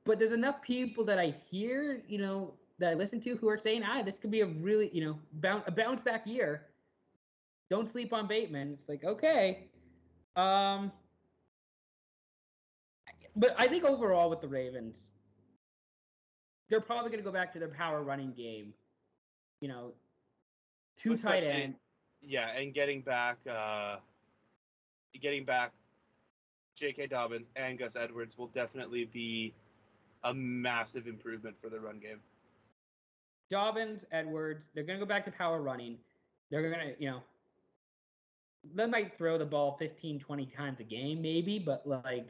but there's enough people that I hear, that I listen to who are saying, this could be a really, a bounce back year. Don't sleep on Bateman. It's like, okay. But I think overall with the Ravens, they're probably going to go back to their power running game. 2 tight end. Yeah, and getting back J.K. Dobbins and Gus Edwards will definitely be a massive improvement for the run game. Dobbins, Edwards, they're going to go back to power running. They're going to, they might throw the ball 15, 20 times a game maybe, but like,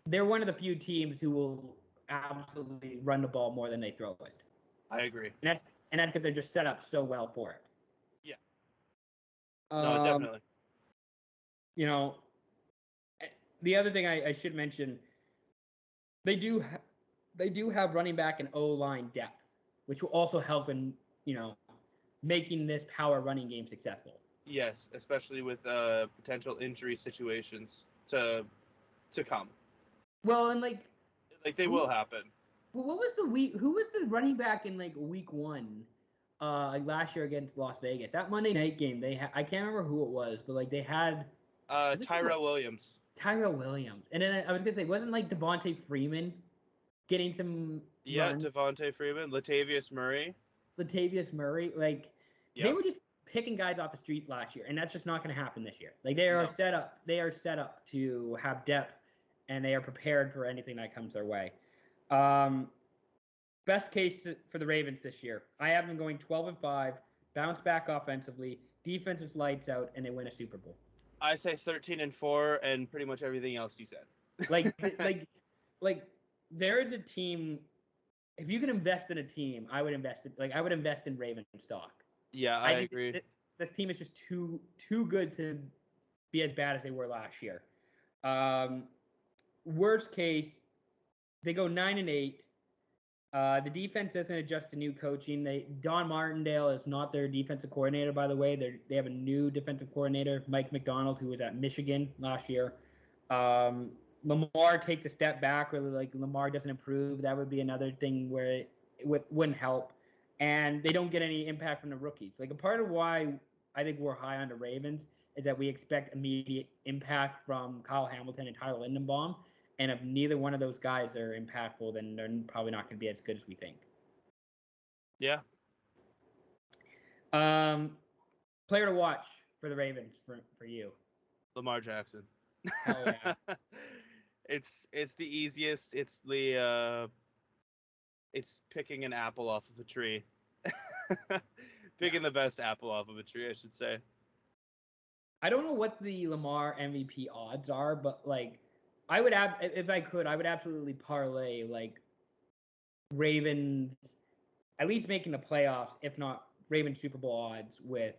they're one of the few teams who will absolutely run the ball more than they throw it. I agree. And that's because they're just set up so well for it. Yeah. No, definitely. The other thing I should mention, they do have running back and O-line depth, which will also help in, making this power running game successful. Yes, especially with potential injury situations to come. Well, and like they will happen. What was who was the running back in like week 1, like last year against Las Vegas? That Monday night game, I can't remember who it was, but like they had Tyrell Williams. Tyrell Williams, and then I was gonna say, wasn't like Devontae Freeman getting some run? Devontae Freeman, Latavius Murray, like they were just picking guys off the street last year, and that's just not going to happen this year. Like they are set up to have depth, and they are prepared for anything that comes their way. Best case for the Ravens this year, I have them going 12-5, bounce back offensively, defense is lights out, and they win a Super Bowl. I say 13-4, and pretty much everything else you said. like there is a team. If you can invest in a team, I would invest in Ravens stock. Yeah, I agree. This team is just too good to be as bad as they were last year. Worst case, they go 9-8. The defense doesn't adjust to new coaching. Don Martindale is not their defensive coordinator, by the way. They have a new defensive coordinator, Mike McDonald, who was at Michigan last year. Lamar takes a step back, or like Lamar doesn't improve. That would be another thing where it wouldn't help. And they don't get any impact from the rookies. Like, a part of why I think we're high on the Ravens is that we expect immediate impact from Kyle Hamilton and Tyler Lindenbaum. And if neither one of those guys are impactful, then they're probably not going to be as good as we think. Yeah. Player to watch for the Ravens for you. Lamar Jackson. Hell yeah. It's the easiest. It's picking an apple off of a tree. Picking the best apple off of a tree, I should say. I don't know what the Lamar MVP odds are, but like, if I could, I would absolutely parlay like Ravens at least making the playoffs, if not Ravens Super Bowl odds with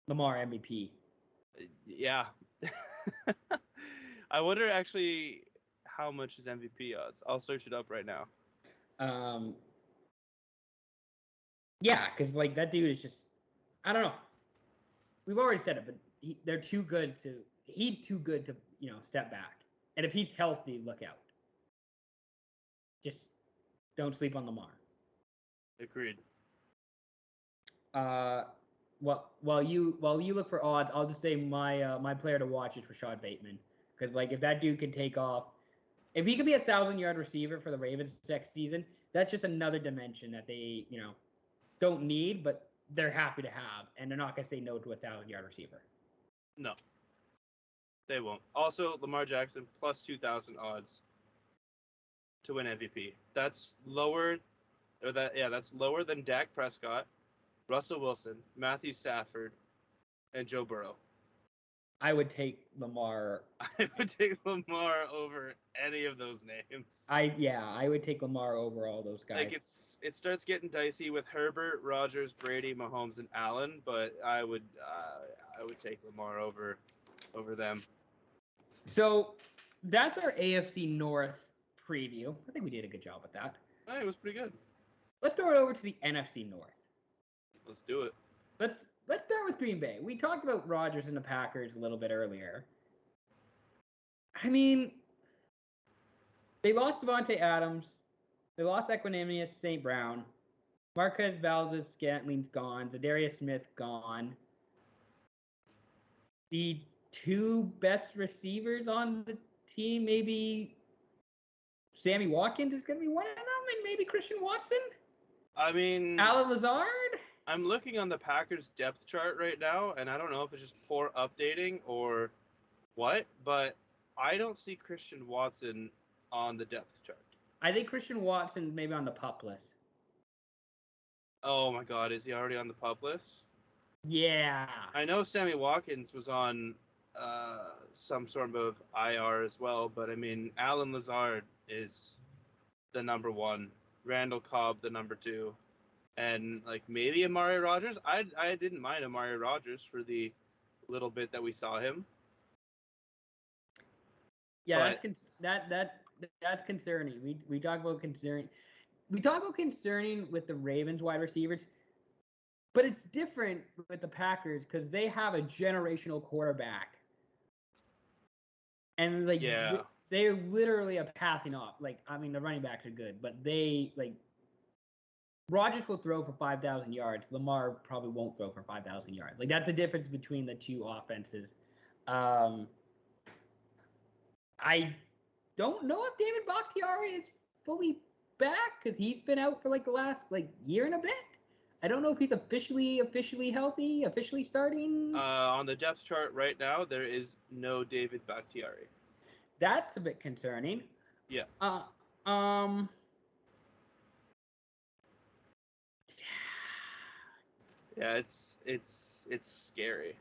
Lamar MVP. Yeah. I wonder actually how much is MVP odds. I'll search it up right now. Yeah, because like that dude is just, I don't know. We've already said it, but they're too good to. He's too good to step back. And if he's healthy, look out. Just don't sleep on Lamar. Agreed. While you look for odds, I'll just say my player to watch is Rashad Bateman, because like if that dude can take off, if he could be 1,000-yard receiver for the Ravens next season, that's just another dimension that they don't need, but they're happy to have, and they're not going to say no to a 1,000-yard receiver. No, they won't. Also, Lamar Jackson plus 2,000 odds to win MVP. That's lower, that's lower than Dak Prescott, Russell Wilson, Matthew Stafford, and Joe Burrow. I would take Lamar. I would take Lamar over any of those names. I would take Lamar over all those guys. Like it starts getting dicey with Herbert, Rodgers, Brady, Mahomes, and Allen, but I would take Lamar over them. So that's our AFC North preview. I think we did a good job with that. I think it was pretty good. Let's throw it over to the NFC North. Let's do it. Let's start with Green Bay. We talked about Rodgers and the Packers a little bit earlier. I mean, they lost Devontae Adams. They lost Equanimeous St. Brown. Marquez Valdez-Scantling's gone. Zadarius Smith gone. The two best receivers on the team, maybe Sammy Watkins is going to be one of them, and maybe Christian Watson? I mean, Alan Lazard? I'm looking on the Packers depth chart right now, and I don't know if it's just poor updating or what, but I don't see Christian Watson on the depth chart. I think Christian Watson's maybe on the PUP list. Oh my God, is he already on the PUP list? Yeah. I know Sammy Watkins was on some sort of IR as well, but I mean, Alan Lazard is the number one, Randall Cobb the number two, and like maybe Amari Rodgers. I didn't mind Amari Rodgers for the little bit that we saw him. Yeah, that's concerning. We talk about concerning. We talk about concerning with the Ravens wide receivers, but it's different with the Packers because they have a generational quarterback, and like they literally are passing off. Like I mean, the running backs are good, but they like Rodgers will throw for 5,000 yards. Lamar probably won't throw for 5,000 yards. Like that's the difference between the two offenses. I don't know if David Bakhtiari is fully back because he's been out for like the last like year and a bit. I don't know if he's officially healthy, officially starting. On the depth chart right now, there is no David Bakhtiari. That's a bit concerning. Yeah. Yeah, it's scary.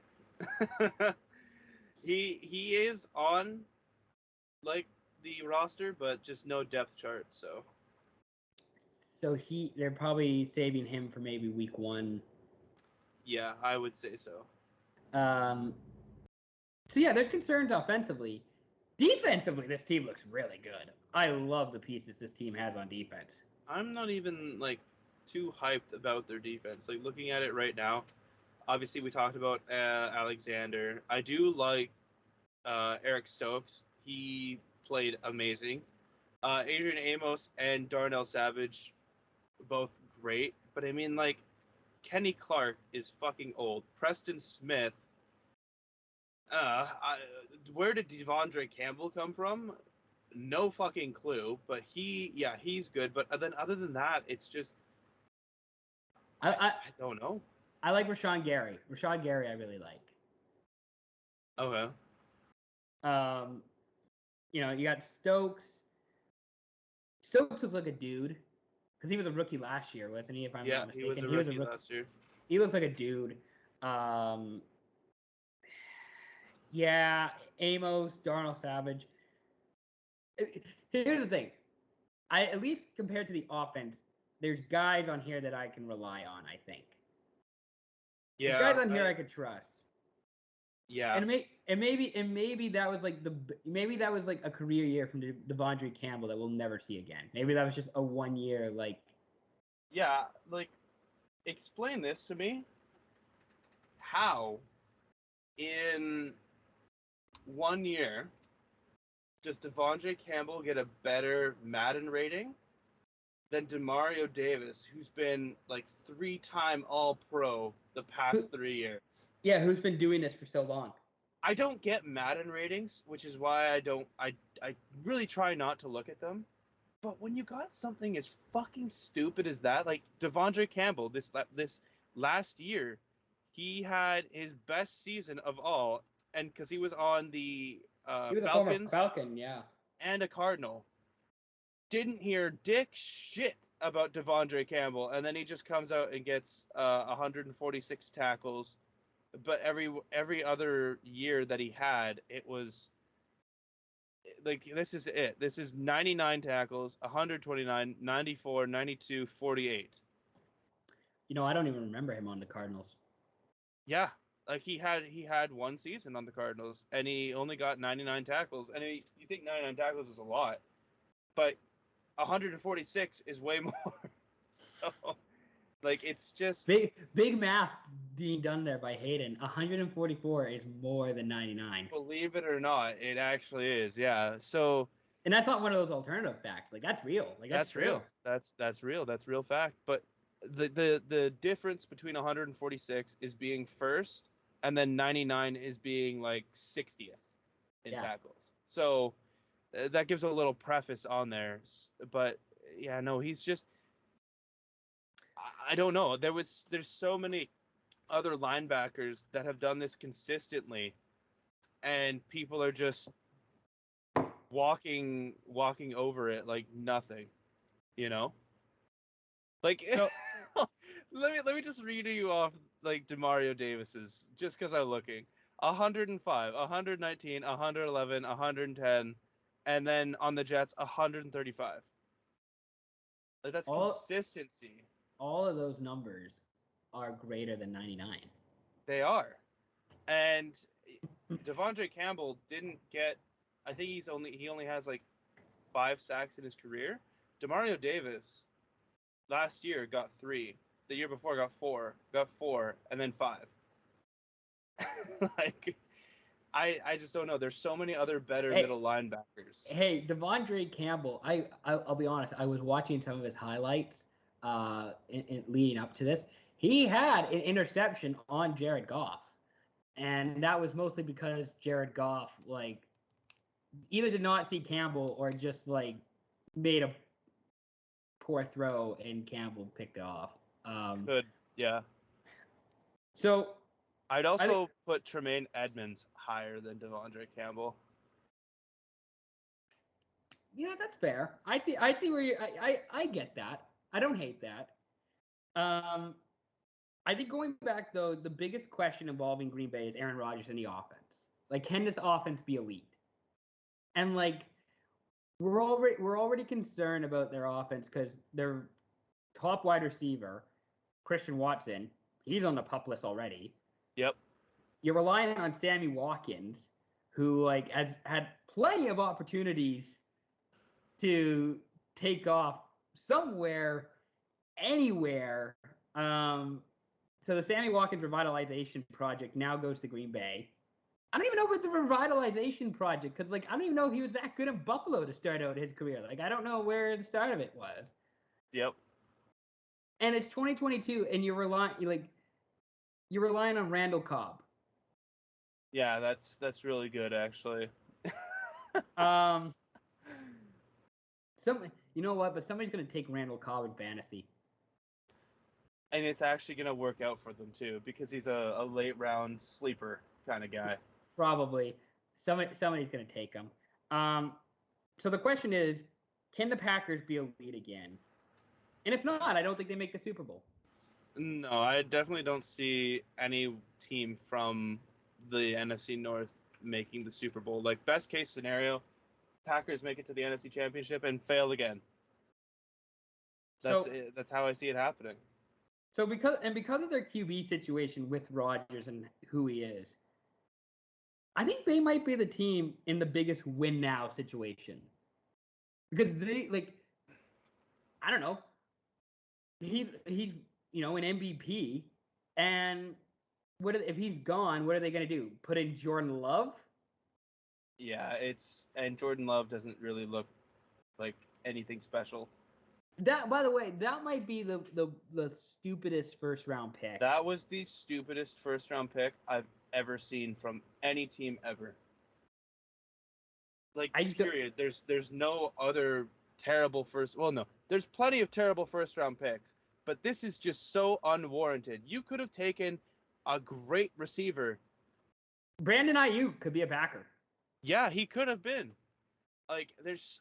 he is on like the roster, but just no depth chart. So they're probably saving him for maybe week 1. Yeah, I would say so. So yeah, there's concerns offensively. Defensively, this team looks really good. I love the pieces this team has on defense. I'm not even like too hyped about their defense. Like looking at it right now, obviously we talked about Alexander. I do like Eric Stokes. He played amazing. Adrian Amos and Darnell Savage, both great. But I mean, like, Kenny Clark is fucking old. Preston Smith. Where did Devondre Campbell come from? No fucking clue. But he's good. But then other than that, it's just I don't know. I like Rashawn Gary. Rashawn Gary, I really like. Okay. You got Stokes. Stokes looks like a dude because he was a rookie last year, wasn't he? If I'm not mistaken, he was a rookie last year. He looks like a dude. Yeah, Amos, Darnell Savage. Here's the thing. At least compared to the offense, there's guys on here that I can rely on, I think. Yeah. There's guys on here I could trust. Yeah. And maybe that was like a career year from Devondre Campbell that we'll never see again. Maybe that was just a 1 year like. Yeah, like explain this to me. How in 1 year does Devondre Campbell get a better Madden rating than Demario Davis, who's been like 3-time All-Pro the past 3 years? Yeah, who's been doing this for so long? I don't get Madden ratings, which is why I really try not to look at them. But when you got something as fucking stupid as that, like Devondre Campbell, this last year, he had his best season of all, and because he was on the He was Falcons, a former Falcon, yeah, and a Cardinal. didn't hear dick shit about Devondre Campbell, and then he just comes out and gets 146 tackles. But every other year that he had, it was like, this is it. This is 99 tackles, 129, 94, 92, 48. I don't even remember him on the Cardinals. Yeah, like he had one season on the Cardinals, and he only got 99 tackles. And you think 99 tackles is a lot, but 146 is way more. So, like, it's just big math being done there by Haydn. 144 is more than 99. Believe it or not, it actually is. Yeah. So, and that's not one of those alternative facts. Like, that's real. Like, that's true. Real. That's real. That's real fact. But the difference between 146 is being first, and then 99 is being like 60th in tackles. So that gives a little preface on there. But yeah, no, he's just, I don't know. There's so many other linebackers that have done this consistently, and people are just walking over it like nothing, Like, so, let me just read you off like Demario Davis's, just because I'm looking. 105, 119, 111, 110, and then on the Jets 135. Like, that's consistency. All of those numbers are greater than 99. They are. And Devondre Campbell didn't get, I think he only has like 5 sacks in his career. Demario Davis last year got 3. The year before got 4, and then 5. Like, I just don't know. There's so many other better middle linebackers. Hey, Devondre Campbell, I'll be honest. I was watching some of his highlights in leading up to this. He had an interception on Jared Goff, and that was mostly because Jared Goff like either did not see Campbell or just like made a poor throw and Campbell picked it off. Good, yeah. So I'd also put Tremaine Edmonds higher than Devondre Campbell. That's fair. I see where I get that. I don't hate that. I think going back though, the biggest question involving Green Bay is Aaron Rodgers and the offense. Like, can this offense be elite? And like, we're already concerned about their offense because their top wide receiver, Christian Watson, he's on the PUP list already. Yep. You're relying on Sammy Watkins, who like has had plenty of opportunities to take off somewhere, anywhere. So the Sammy Watkins revitalization project now goes to Green Bay. I don't even know if it's a revitalization project because, like, I don't even know if he was that good at Buffalo to start out his career. Like, I don't know where the start of it was. Yep. And it's 2022, and you're relying on Randall Cobb. Yeah, that's really good, actually. You know what? But somebody's gonna take Randall Cobb in fantasy. And it's actually gonna work out for them too, because he's a late round sleeper kind of guy. Probably. Somebody's gonna take him. So the question is, can the Packers be elite again? And if not, I don't think they make the Super Bowl. No, I definitely don't see any team from the NFC North making the Super Bowl. Like, best case scenario, Packers make it to the NFC Championship and fail again. That's how I see it happening. So because of their QB situation with Rodgers and who he is, I think they might be the team in the biggest win now situation. Because they, like, I don't know. He's an MVP, and if he's gone, what are they going to do? Put in Jordan Love? Yeah, and Jordan Love doesn't really look like anything special. That, by the way, that might be the stupidest first round pick. That was the stupidest first round pick I've ever seen from any team ever. Like, period. There's no other terrible first. Well, no, there's plenty of terrible first round picks, but this is just so unwarranted. You could have taken a great receiver. Brandon Ayuk could be a Packer. Yeah, he could have been. Like, there's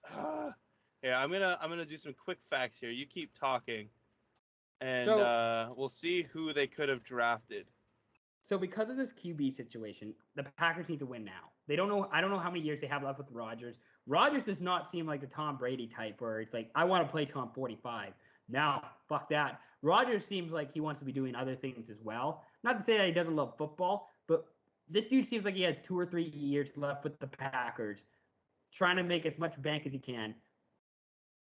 Yeah, I'm gonna do some quick facts here. You keep talking, and So we'll see who they could have drafted. So because of this QB situation, the Packers need to win now. They don't know. I don't know how many years they have left with Rodgers. Rodgers does not seem like the Tom Brady type where it's like, I want to play Tom 45. Now, fuck that. Rodgers seems like he wants to be doing other things as well. Not to say that he doesn't love football, but this dude seems like he has 2 or 3 years left with the Packers, trying to make as much bank as he can.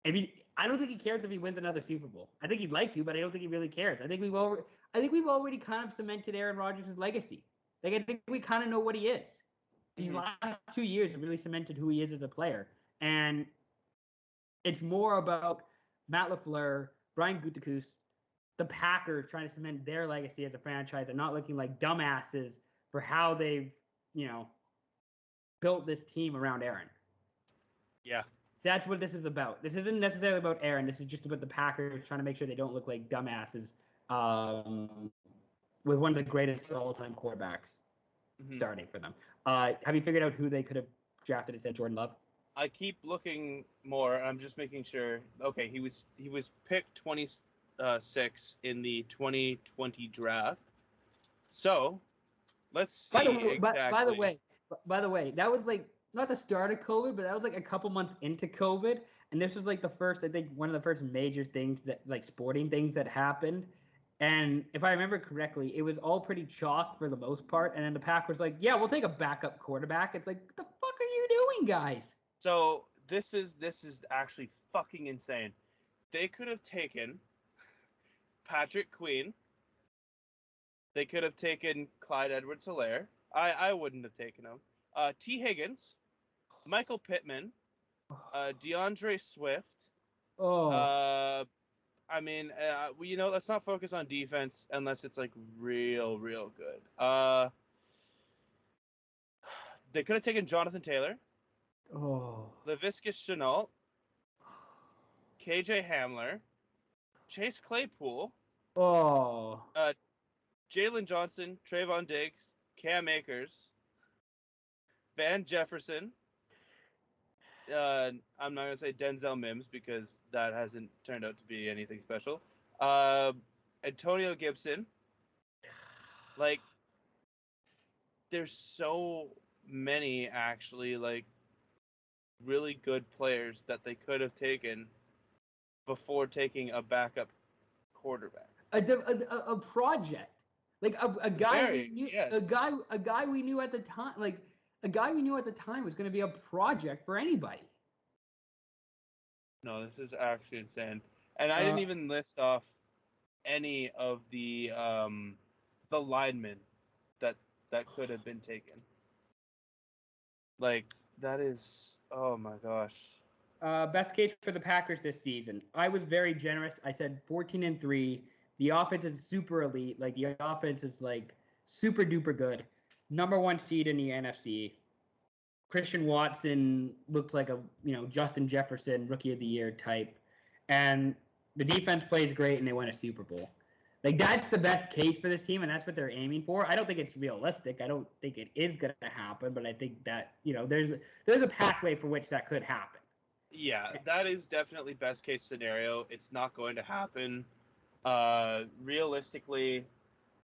I don't think he cares if he wins another Super Bowl. I think he'd like to, but I don't think he really cares. I think we've already kind of cemented Aaron Rodgers' legacy. Like I think we kind of know what he is. These last 2 years have really cemented who he is as a player, and it's more about Matt LaFleur, Brian Gutekunst, the Packers trying to cement their legacy as a franchise and not looking like dumbasses for how they've built this team around Aaron. Yeah. That's what this is about. This isn't necessarily about Aaron. This is just about the Packers trying to make sure they don't look like dumbasses with one of the greatest all-time quarterbacks starting for them. Have you figured out who they could have drafted instead of Jordan Love? I keep looking more. I'm just making sure. Okay, he was picked 26 in the 2020 draft. So let's see exactly. By the way, that was like not the start of COVID, but that was like a couple months into COVID, and this was like the first, I think, one of the first major things that like sporting things that happened. And if I remember correctly, it was all pretty chalk for the most part. And then the Pack was like, "Yeah, we'll take a backup quarterback." It's like, what the fuck are you doing, guys? So this is actually fucking insane. They could have taken Patrick Queen. They could have taken Clyde Edwards-Helaire. I wouldn't have taken him. T. Higgins, Michael Pittman, DeAndre Swift. Oh, I mean, let's not focus on defense unless it's like real good. They could have taken Jonathan Taylor, Laviska Shenault, KJ Hamler, Chase Claypool, oh. Jalen Johnson, Trayvon Diggs, Cam Akers, Van Jefferson. I'm not gonna say Denzel Mims because that hasn't turned out to be anything special. Antonio Gibson. Like, there's so many actually like really good players that they could have taken before taking a backup quarterback. A project, like a guy we Very, knew, yes. a guy we knew at the time, like a guy we knew at the time was going to be a project for anybody. No, this is actually insane. And I didn't Uh, even list off any of the linemen that could have been taken. Like, that is, oh my gosh. Best case for the Packers this season. I was very generous. I said 14-3. The offense is super elite. Like the offense is like super duper good. Number one seed in the NFC. Christian Watson looks like a Justin Jefferson rookie of the year type, and the defense plays great, and they win a Super Bowl. Like that's the best case for this team, and that's what they're aiming for. I don't think it's realistic. I don't think it is going to happen, but I think that there's a pathway for which that could happen. Yeah, that is definitely best case scenario. It's not going to happen. Realistically,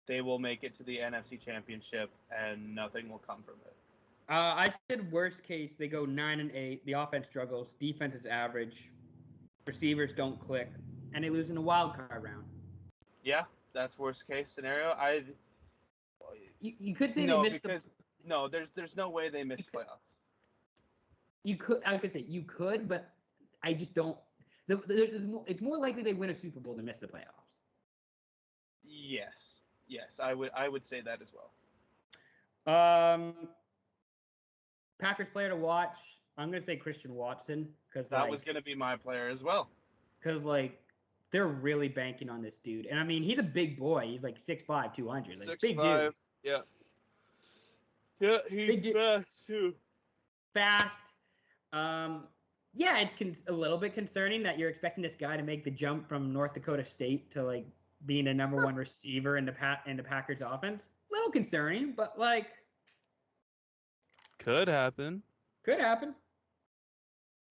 they will make it to the NFC Championship, and nothing will come from it. I said worst case they go 9-8. The offense struggles, defense is average, receivers don't click, and they lose in the wild card round. Yeah, that's worst case scenario. You could say they No, missed because no, there's no way they missed playoffs. You could, I could say you could, but I just don't. It's more likely they win a Super Bowl than miss the playoffs. Yes, I would say that as well. Um, Packers player to watch. I'm gonna say Christian Watson because That was going to be my player as well. They're really banking on this dude, and I mean he's a big boy. He's like 6'5", 200, like big 6'5". dude. Yeah. Yeah, Big he's dude, fast too. fast. Yeah, it's a little bit concerning that you're expecting this guy to make the jump from North Dakota State to like being the number one receiver in the Packers offense. A little concerning, but like Could happen. could happen.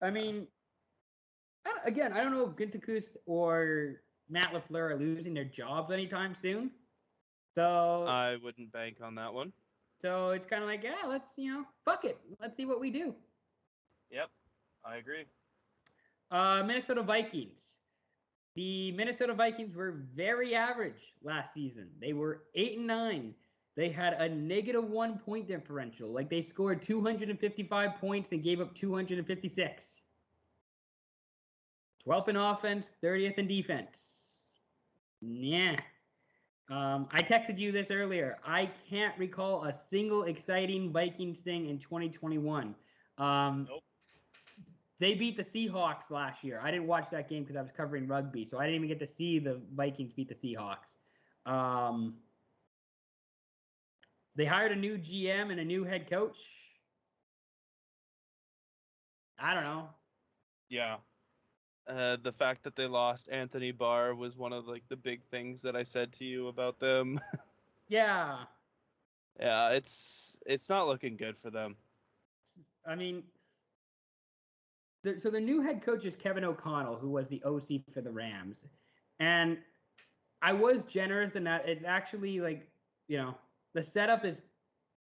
I mean, Again, I don't know if Gintakus or Matt LaFleur are losing their jobs anytime soon. So I wouldn't bank on that one. So it's kind of like, yeah, let's, fuck it. Let's see what we do. Yep, I agree. Minnesota Vikings. The Minnesota Vikings were very average last season. They were 8-9. They had a -1 point differential. Like they scored 255 points and gave up 256. 12th in offense, 30th in defense. Yeah. I texted you this earlier. I can't recall a single exciting Vikings thing in 2021. Nope. They beat the Seahawks last year. I didn't watch that game because I was covering rugby, so I didn't even get to see the Vikings beat the Seahawks. They hired a new GM and a new head coach. I don't know. Yeah. The fact that they lost Anthony Barr was one of the big things that I said to you about them. Yeah. Yeah, it's not looking good for them. I mean, so the new head coach is Kevin O'Connell, who was the OC for the Rams. And I was generous in that it's actually the setup is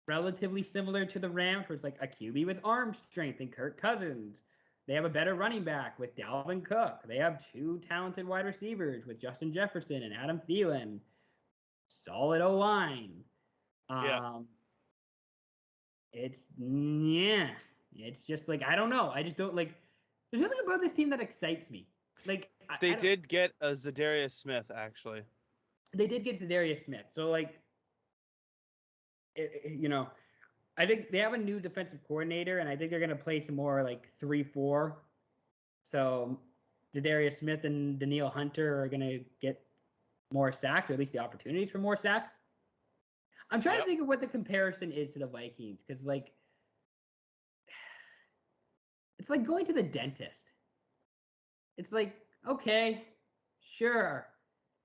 relatively similar to the Rams, where it's like a QB with arm strength and Kirk Cousins. They have a better running back with Dalvin Cook. They have two talented wide receivers with Justin Jefferson and Adam Thielen. Solid O-line. Yeah. It's just I don't know. I just don't like. There's nothing about this team that excites me. They I don't. did get a Zadarius Smith, actually. They did get Zadarius Smith, so I think they have a new defensive coordinator, and I think they're going to play some more 3-4. So Zadarius Smith and Danielle Hunter are going to get more sacks, or at least the opportunities for more sacks. I'm trying to think of what the comparison is to the Vikings, because it's like going to the dentist. It's like, okay, sure.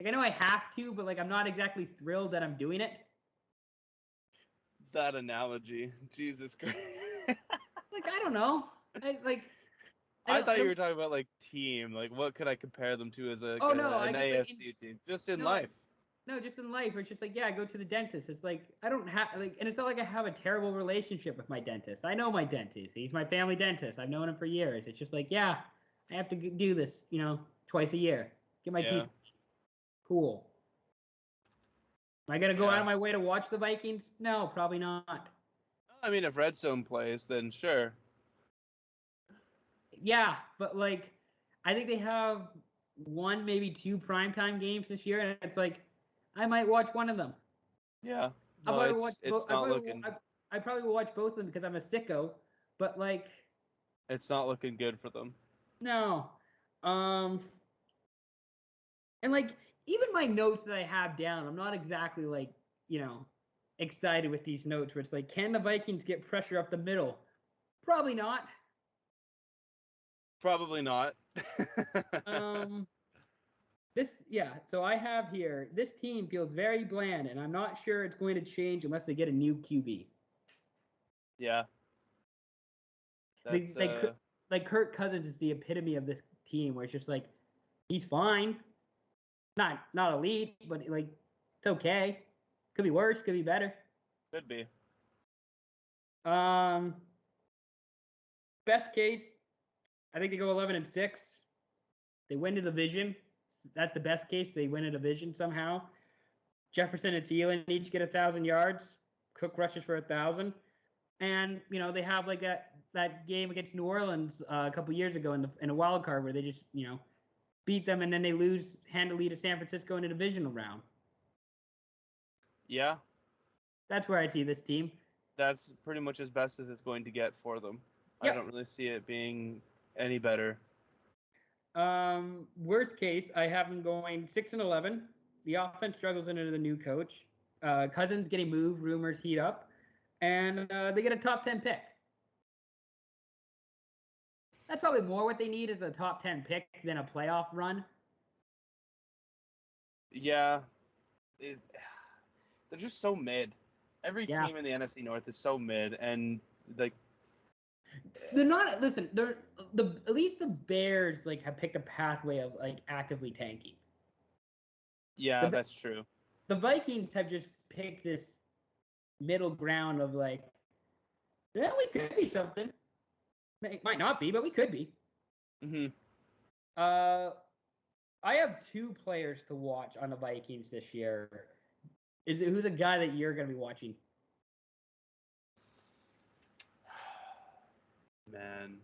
I know I have to, but I'm not exactly thrilled that I'm doing it. That analogy, Jesus Christ. I don't know. I I thought you were don't. talking about team. What could I compare them to as Oh no, I an just AFC team? Just in no, life. no, just in life. It's just yeah, I go to the dentist. It's I don't have and it's not like I have a terrible relationship with my dentist. I know my dentist. He's my family dentist. I've known him for years. It's just yeah, I have to do this, twice a year. Get my Yeah. teeth. Cool. Am I gonna go out Yeah. of my way to watch the Vikings? No, probably not. I mean, if Redstone plays, then sure. Yeah, but I think they have one, maybe two primetime games this year, and it's I might watch one of them. Yeah. I'll No, probably watch both. it's not looking I probably will watch both of them because I'm a sicko. But it's not looking good for them. no, and even my notes that I have down, I'm not exactly excited with these notes. Where it's can the Vikings get pressure up the middle? Probably not. Probably not. So I have here, this team feels very bland, and I'm not sure it's going to change unless they get a new QB. Yeah. That's Kirk Cousins is the epitome of this team, where it's just he's fine, not elite, but it's okay. Could be worse, could be better. could be. Best case, I think they go 11-6. They win the division. That's the best case. They win a division somehow. Jefferson and Thielen each get 1,000 yards. Cook rushes for 1,000. And they have that game against New Orleans a couple years ago in a wild card where they just beat them, and then they lose handily to San Francisco in a divisional round. Yeah. That's where I see this team. That's pretty much as best as it's going to get for them. Yep. I don't really see it being any better. Worst case, I have them going 6-11. The offense struggles under the new coach. Cousins getting moved, rumors heat up, and they get a top 10 pick. That's probably more what they need is a top 10 pick than a playoff run. Yeah. They're just so mid. Every Yeah. team in the NFC North is so mid, and They're not. Listen, they're at least the Bears like have picked a pathway of like actively tanking. Yeah, that's true. The Vikings have just picked this middle ground of like, yeah, we could be something. Might not be, but we could be. Mm-hmm. I have two players to watch on the Vikings this year. Who's a guy that you're going to be watching? Man.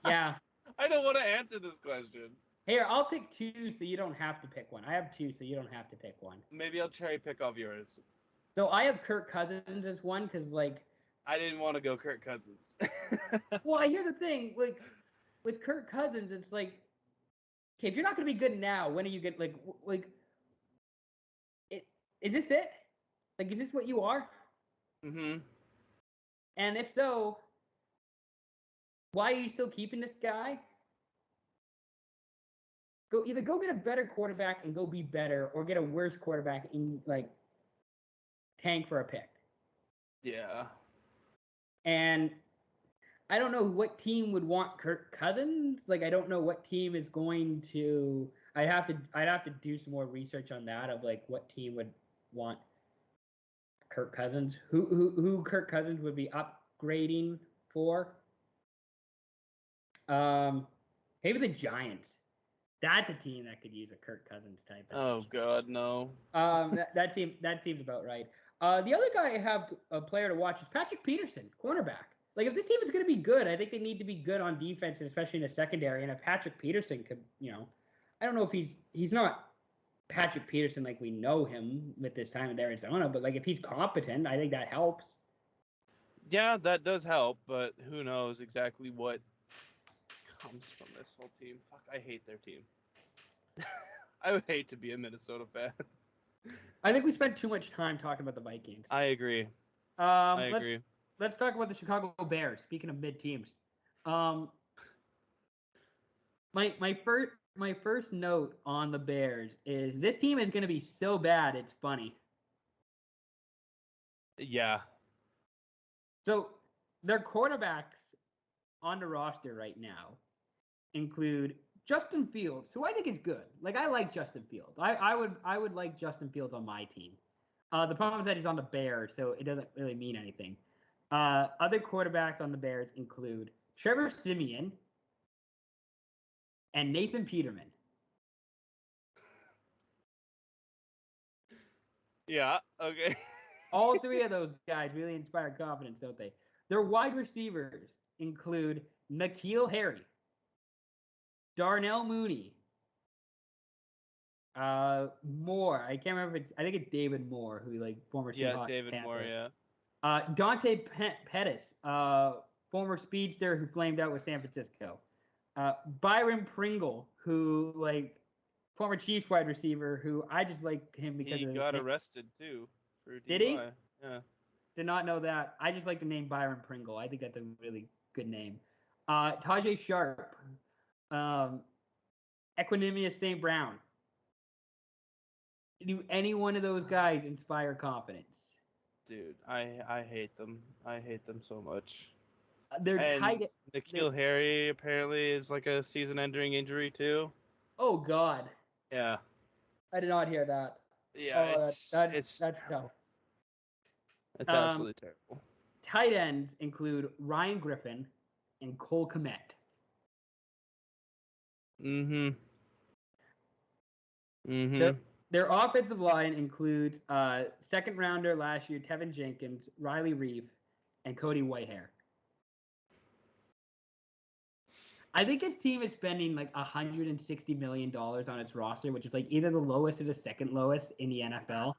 Yeah. I don't want to answer this question. Here, I'll pick two so you don't have to pick one. I have two so you don't have to pick one. Maybe I'll cherry pick off yours. So I have Kirk Cousins as one because, like... I didn't want to go Kirk Cousins. Well, here's the thing. Like, with Kirk Cousins, it's like... Okay, if you're not going to be good now, when are you going to... Like... Is this it? Like, is this what you are? Mm-hmm. And if so, why are you still keeping this guy? Either go get a better quarterback and go be better, or get a worse quarterback and like tank for a pick. Yeah. And I don't know what team would want Kirk Cousins. Like, I don't know what team is going to. I'd have to do some more research on that of like what team would want Kirk Cousins. Who Kirk Cousins would be upgrading for? Maybe the Giants. That's a team that could use a Kirk Cousins type. Oh God, no. That seems about right. The other guy I have a player to watch is Patrick Peterson, cornerback. Like, if this team is going to be good, I think they need to be good on defense, and especially in the secondary. And if Patrick Peterson could, I don't know if he's not Patrick Peterson like we know him with this time in Arizona, but like if he's competent, I think that helps. Yeah, that does help, but who knows exactly what comes from this whole team. Fuck, I hate their team. I would hate to be a Minnesota fan. I think we spent too much time talking about the Vikings. I agree. I agree. Let's talk about the Chicago Bears. Speaking of mid teams, my first note on the Bears is this team is going to be so bad it's funny. Yeah. So their quarterbacks on the roster right now include Justin Fields, who I think is good. Like, I like Justin Fields. I would like Justin Fields on my team. The problem is that he's on the Bears, so it doesn't really mean anything. Other quarterbacks on the Bears include Trevor Siemian and Nathan Peterman. Yeah, okay. All three of those guys really inspire confidence, don't they? Their wide receivers include N'Keal Harry, Darnell Mooney, Moore. I can't remember if I think it's David Moore, who like former Seahawks David Panther. Moore, yeah. Dante Pettis, former speedster who flamed out with San Francisco. Byron Pringle, who like former Chiefs wide receiver, who I just like him because he got arrested too for DUI. Did he? Yeah. Did not know that. I just like the name Byron Pringle. I think that's a really good name. Tajay Sharp, Equanimous St. Brown. Do any one of those guys inspire confidence? Dude, I hate them. I hate them so much. They're and tight. N'Keal Harry apparently is like a season-ending injury too. Oh God. Yeah. I did not hear that. Yeah, that's tough. It's absolutely terrible. Tight ends include Ryan Griffin and Cole Kmet. Mm-hmm. Mm-hmm. Their offensive line includes second rounder last year, Tevin Jenkins, Riley Reef, and Cody Whitehair. I think his team is spending like $160 million on its roster, which is like either the lowest or the second lowest in the NFL.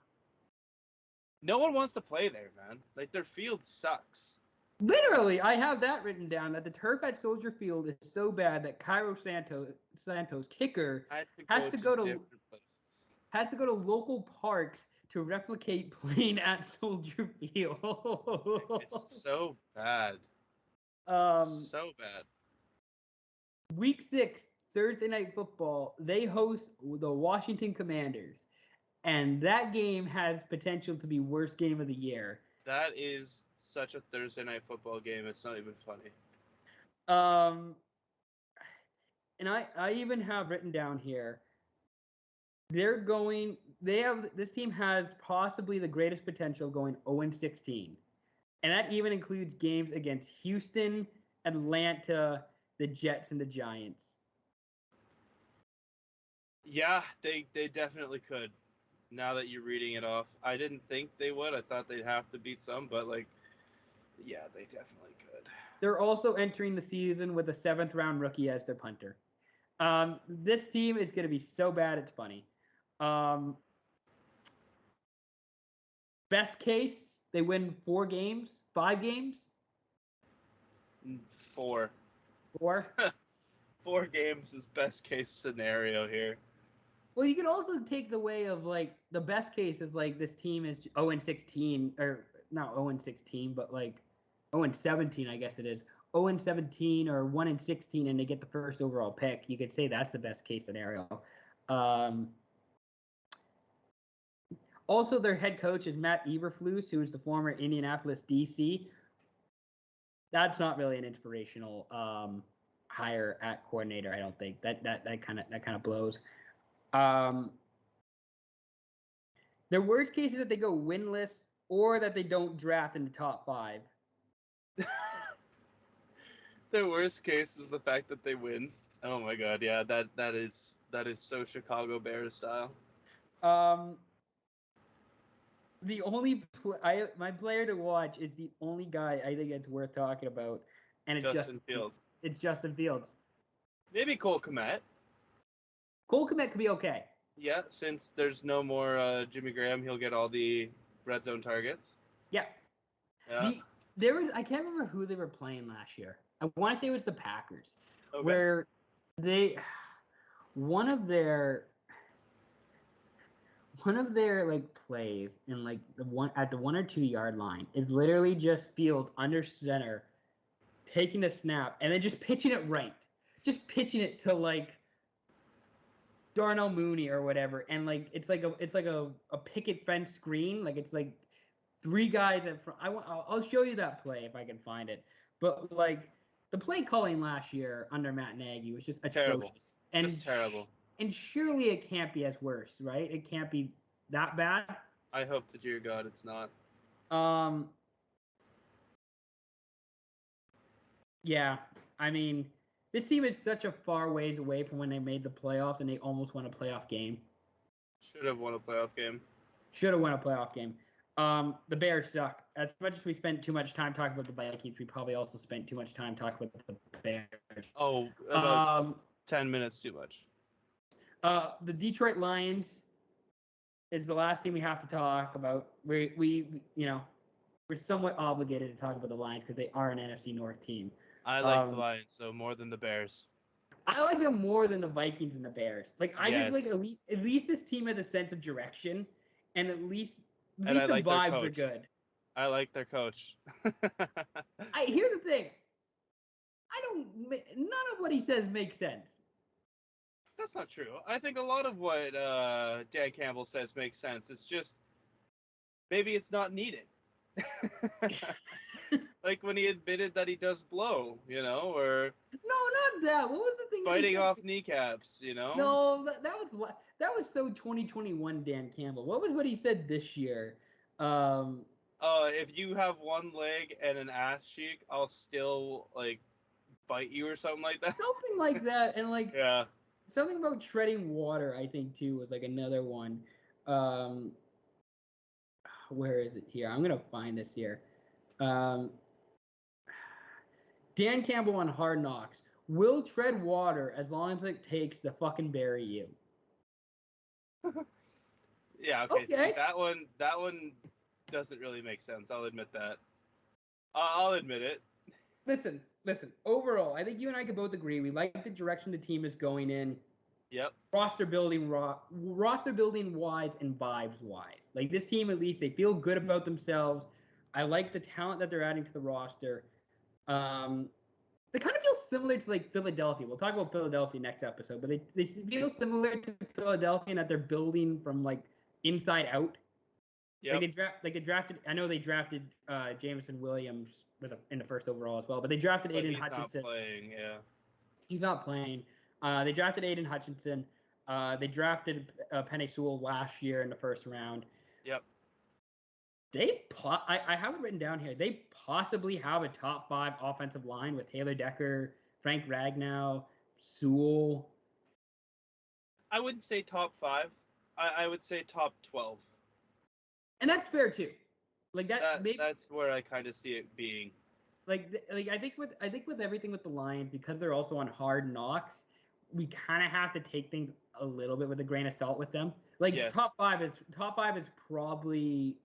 No one wants to play there, man. Like, their field sucks. Literally, I have that written down, that the turf at Soldier Field is so bad that Cairo Santos kicker has to go to different places. Has to go to local parks to replicate playing at Soldier Field. It's so bad. So bad. Week 6, Thursday Night Football, they host the Washington Commanders. And that game has potential to be worst game of the year. That is such a Thursday night football game. It's not even funny. And I even have written down here. This team has possibly the greatest potential going 0-16. And that even includes games against Houston, Atlanta, the Jets, and the Giants. Yeah, they definitely could. Now that you're reading it off, I didn't think they would. I thought they'd have to beat some, but yeah, they definitely could. They're also entering the season with a 7th-round rookie as their punter. This team is going to be so bad, it's funny. Best case, they win 5 games. 4. 4. 4 games is best case scenario here. Well, you can also take the way of the best case is this team is 0-16, or not 0-16, but 0-17, I guess it is. 0-17 or 1-16, and they get the first overall pick. You could say that's the best case scenario. Also, their head coach is Matt Eberflus, who is the former Indianapolis DC. That's not really an inspirational hire at coordinator. I don't think that kind of blows. Their worst case is that they go winless or that they don't draft in the top 5. Their worst case is the fact that they win. Oh my god, yeah, that is so Chicago Bears style. The only my player to watch is the only guy I think it's worth talking about, and it's Justin Fields. It's Justin Fields. Maybe Cole Kmet. Cole Kmet could be okay. Yeah, since there's no more Jimmy Graham, he'll get all the red zone targets. Yeah. I can't remember who they were playing last year. I want to say it was the Packers, where one of their plays in the 1 or 2 yard line is literally just Fields under center, taking a snap and then just pitching it to Darnell Mooney or whatever, and it's like a picket fence screen, it's 3 guys in front. I'll show you that play if I can find it. But the play calling last year under Matt Nagy was just atrocious. Terrible. Just terrible. And surely it can't be as worse, right? It can't be that bad. I hope to dear God it's not. Yeah, I mean, this team is such a far ways away from when they made the playoffs, and they almost won a playoff game. Should have won a playoff game. Should have won a playoff game. The Bears suck. As much as we spent too much time talking about the Vikings, we probably also spent too much time talking about the Bears. Oh, about 10 minutes too much. The Detroit Lions is the last team we have to talk about. We're somewhat obligated to talk about the Lions because they are an NFC North team. I like the Lions so more than the Bears. I like them more than the Vikings and the Bears. I just like at least this team has a sense of direction, and at least the vibes are good. I like their coach. Here's the thing. None of what he says makes sense. That's not true. I think a lot of what Dan Campbell says makes sense. It's just maybe it's not needed. Like when he admitted that he does blow, or no, not that. What was the thing? Biting off kneecaps, No, that was so 2021 Dan Campbell. What was what he said this year? If you have one leg and an ass cheek, I'll still bite you or something like that. Something like that, and yeah, something about treading water. I think too was another one. Where is it here? I'm gonna find this here. Dan Campbell on Hard Knocks will tread water as long as it takes to fucking bury you. Yeah. Okay. See, that one doesn't really make sense. I'll admit that. I'll admit it. Listen. Overall, I think you and I could both agree we like the direction the team is going in. Yep. Roster building wise and vibes wise. This team, at least they feel good about themselves. I like the talent that they're adding to the roster. They kind of feel similar to Philadelphia. We'll talk about Philadelphia next episode, but they feel similar to Philadelphia in that they're building from inside out. Yep. They drafted. I know they drafted Jameson Williams in the first overall as well, but they drafted But Aiden he's Hutchinson. not playing. Yeah. He's not playing. They drafted Aiden Hutchinson. They drafted Penei Sewell last year in the first round. Yep. I have it written down here. They possibly have a top 5 offensive line with Taylor Decker, Frank Ragnow, Sewell. I wouldn't say top 5. I would say top 12. And that's fair too. Like that's where I kind of see it being. Like I think with everything with the Lions, because they're also on Hard Knocks, we kind of have to take things a little bit with a grain of salt with them. Like Yes. top five is probably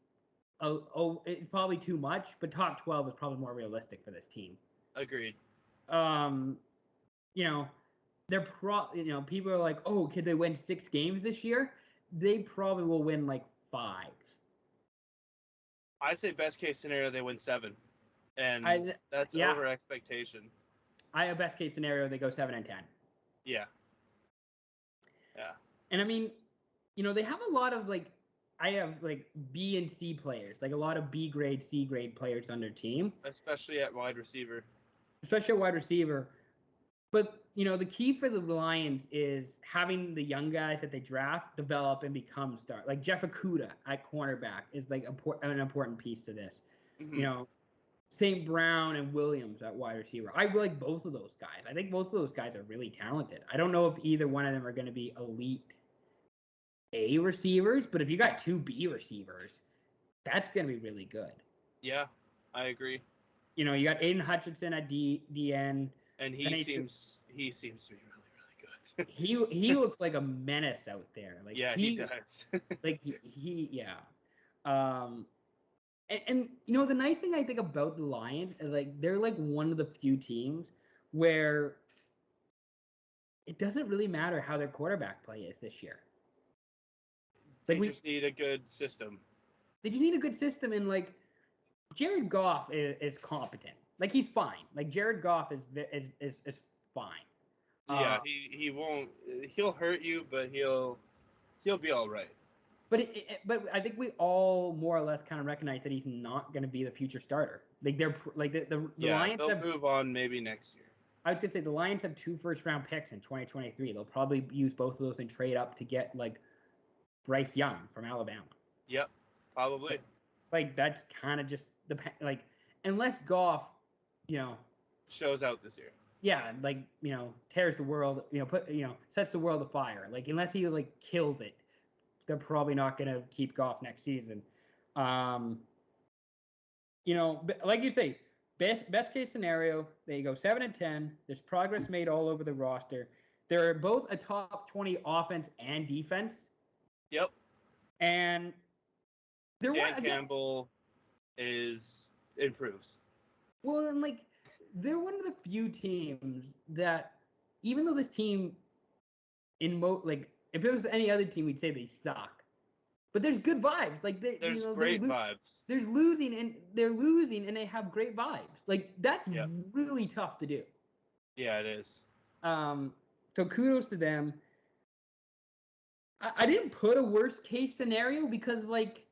it's probably too much, but top 12 is probably more realistic for this team. Agreed. You know, people are like, oh, could they win 6 games this year? They probably will win like 5. I say best case scenario they win 7, and that's over expectation. I have best case scenario they go 7-10. Yeah. Yeah. And I mean, they have a lot of like, I have like B and C players, like a lot of B grade, C grade players on their team, especially at wide receiver. But the key for the Lions is having the young guys that they draft develop and become stars. Like Jeff Okudah at cornerback is like an important piece to this. Mm-hmm. St. Brown and Williams at wide receiver. I like both of those guys. I think both of those guys are really talented. I don't know if either one of them are going to be elite A receivers, but if you got 2 B receivers, that's going to be really good. Yeah, I agree. You got Aiden Hutchinson at DN. And he seems to be really, really good. he looks like a menace out there. Like yeah, he does. like yeah. And the nice thing I think about the Lions is like they're like one of the few teams where it doesn't really matter how their quarterback play is this year. They just need a good system. They just need a good system, and like Jared Goff is competent. Like he's fine. Like Jared Goff is fine. Yeah, he won't. He'll hurt you, but he'll be all right. But I think we all more or less kind of recognize that he's not going to be the future starter. Like the Lions they'll move on maybe next year. I was going to say the Lions have 2 first-round picks in 2023. They'll probably use both of those and trade up to get like Bryce Young from Alabama. Yep, probably. But, like that's kind of just like unless Goff, shows out this year. Yeah, like tears the world, sets the world afire. Like unless he like kills it, they're probably not going to keep Goff next season. Like you say, best case scenario, they go 7-10. There's progress made all over the roster. They're both a top 20 offense and defense. Yep. And Dan Campbell improves. Well, and like they're one of the few teams that, even though this team, if it was any other team, we'd say they suck. But there's good vibes. Like there's great vibes. They're losing and they have great vibes. Like that's really tough to do. Yeah, it is. So kudos to them. I didn't put a worst case scenario because like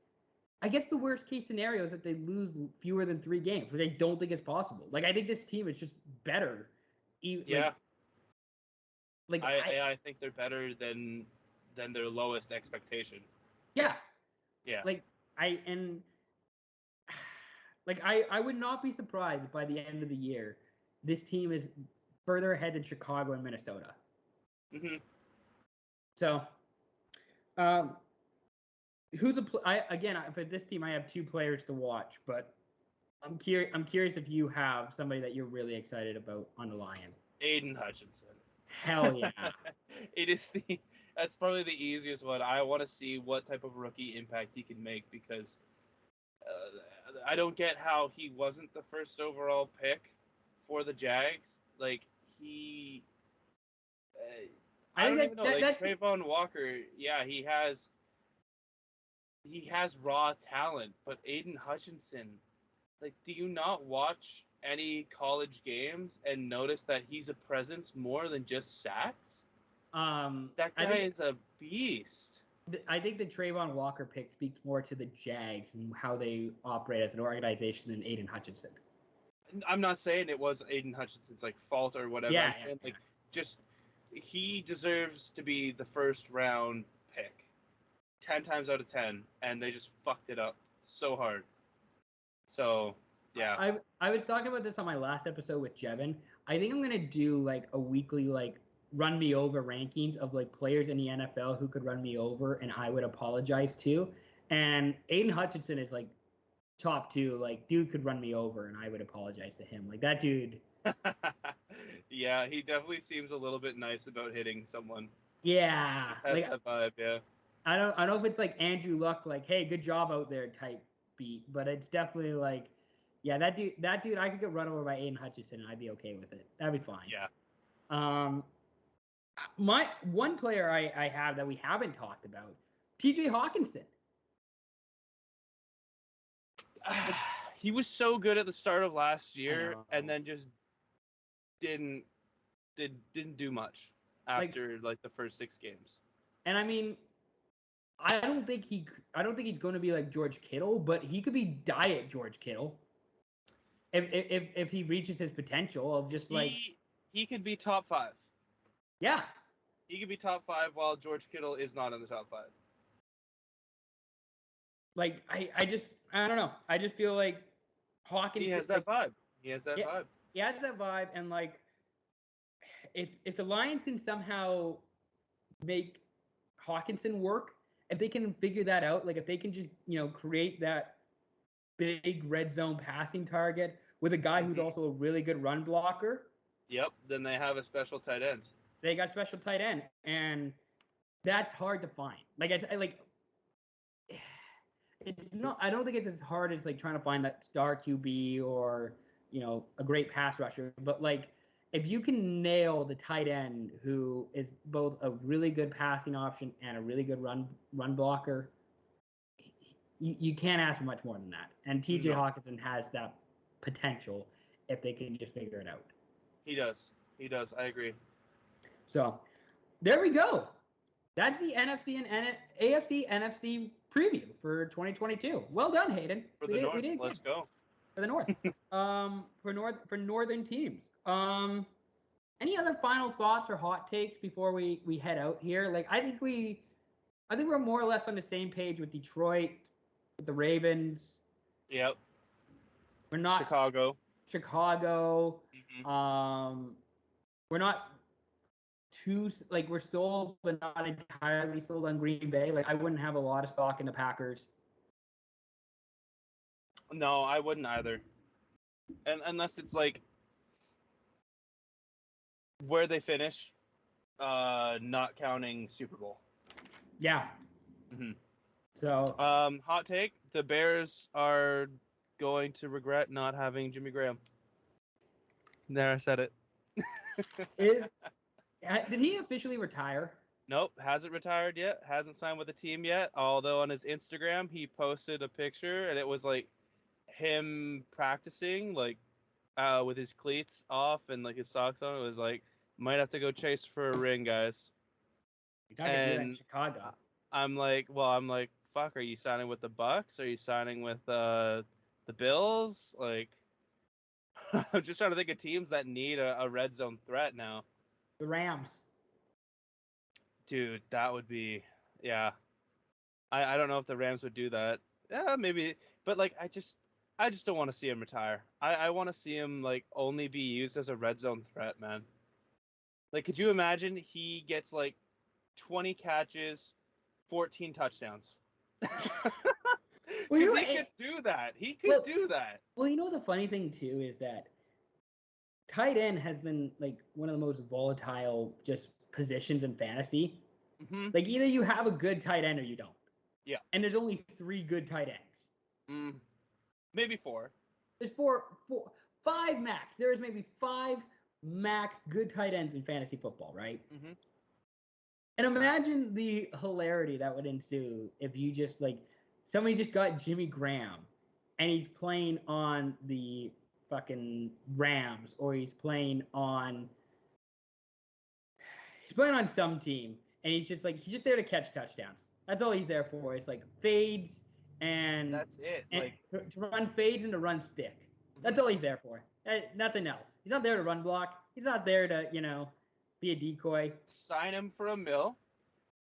I guess the worst case scenario is that they lose fewer than 3 games, which I don't think is possible. Like I think this team is just better. Yeah. Like I think they're better than their lowest expectation. Yeah. Yeah. Like I would not be surprised if by the end of the year this team is further ahead than Chicago and Minnesota. Mm-hmm. So, for this team I have 2 players to watch, but I'm curious if you have somebody that you're really excited about on the Lions. Aiden Hutchinson. Hell yeah. That's probably the easiest one. I want to see what type of rookie impact he can make because I don't get how he wasn't the first overall pick for the Jags. Like I don't even know. Trayvon Walker, yeah, he has raw talent, but Aiden Hutchinson, like, do you not watch any college games and notice that he's a presence more than just sacks? That guy is a beast. I think the Trayvon Walker pick speaks more to the Jags and how they operate as an organization than Aiden Hutchinson. I'm not saying it was Aiden Hutchinson's like fault or whatever. Yeah, I'm saying like just he deserves to be the first round pick, 10 times out of 10, and they just fucked it up so hard. So yeah, I was talking about this on my last episode with Jevin. I think I'm gonna do like a weekly like run me over rankings of like players in the NFL who could run me over and I would apologize to. And Aiden Hutchinson is like top two. Like dude could run me over and I would apologize to him. Like that dude. yeah, he definitely seems a little bit nice about hitting someone. Yeah, Just has like that vibe, yeah. I don't know if it's like Andrew Luck, like hey, good job out there type beat, but it's definitely like. Yeah, that dude, I could get run over by Aiden Hutchinson and I'd be okay with it. That'd be fine. Yeah. My one player I have that we haven't talked about, TJ Hawkinson. He was so good at the start of last year and then just didn't do much after like the first 6 games. And I mean, I don't think he's going to be like George Kittle, but he could be diet George Kittle. If he reaches his potential of just he could be top 5. Yeah. He could be top 5 while George Kittle is not in the top 5. Like I don't know. I just feel like Hawkins. He has that vibe. He has that vibe. He has that vibe, and like if the Lions can somehow make Hawkinson work, if they can figure that out, like if they can just create that big red zone passing target with a guy who's also a really good run blocker. Yep. Then they have a special tight end. They got special tight end, and that's hard to find. Like it's not. I don't think it's as hard as like trying to find that star QB or a great pass rusher. But like if you can nail the tight end who is both a really good passing option and a really good run blocker, you can't ask for much more than that. And TJ Hawkinson has that potential if they can just figure it out. He does. He does. I agree. So there we go. That's the NFC and AFC NFC preview for 2022. Well done, Haydn. We did it. Let's go. For the North. For northern teams. Any other final thoughts or hot takes before we head out here? Like I think we're more or less on the same page with Detroit, with the Ravens. Yep. We're not Chicago. Mm-hmm. We're not too like we're sold, but not entirely sold on Green Bay. Like I wouldn't have a lot of stock in the Packers. No, I wouldn't either. And unless it's like where they finish, not counting Super Bowl. Yeah. Mm-hmm. So hot take: the Bears are going to regret not having Jimmy Graham. There, I said it. Did he officially retire? Nope, hasn't retired yet. Hasn't signed with the team yet. Although on his Instagram, he posted a picture, and it was like him practicing, like with his cleats off and like his socks on. It was like, might have to go chase for a ring, guys. You're not gonna do that in Chicago. I'm like, fuck. Are you signing with the Bucks? Are you signing with the Bills? Like, I'm just trying to think of teams that need a red zone threat now. The Rams. Dude, that would be, yeah. I don't know if the Rams would do that. Yeah, maybe. But like, I just don't want to see him retire. I want to see him like only be used as a red zone threat, man. Like, could you imagine he gets like 20 catches, 14 touchdowns? Because he could do that. He could do that. Well, the funny thing too is that tight end has been like one of the most volatile just positions in fantasy. Mm-hmm. Like either you have a good tight end or you don't. Yeah. And there's only 3 good tight ends. Maybe 4. There's 5 max. There is maybe 5 max good tight ends in fantasy football, right? Mm-hmm. And imagine the hilarity that would ensue if you just like somebody just got Jimmy Graham and he's playing on the fucking Rams or he's playing on some team and he's just there to catch touchdowns. That's all he's there for. It's like fades and That's it. And Like to run fades and to run stick. That's all he's there for. Nothing else. He's not there to run block. He's not there to be a decoy. sign him for $1 million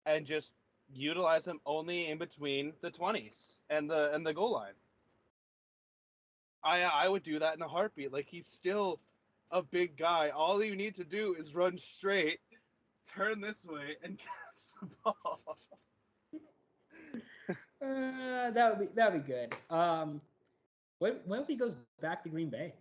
and just utilize him only in between the 20s and the goal line. I would do that in a heartbeat. Like, he's still a big guy. All you need to do is run straight, turn this way, and catch the ball. That would be good. What if he goes back to Green Bay?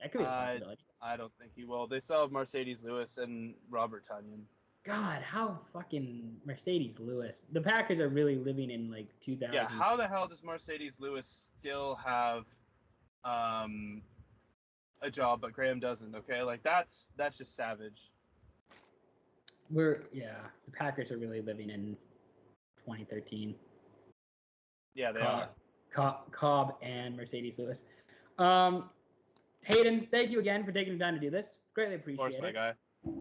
That could be a possibility. I don't think he will. They still have Mercedes Lewis and Robert Tonyan. God, how fucking Mercedes Lewis. The Packers are really living in like 2000. Yeah, how the hell does Mercedes Lewis still have a job, but Graham doesn't? Okay, like that's just savage. The Packers are really living in 2013. Yeah, they are. Cobb and Mercedes Lewis. Haydn, thank you again for taking the time to do this. Greatly appreciate it. Of course, my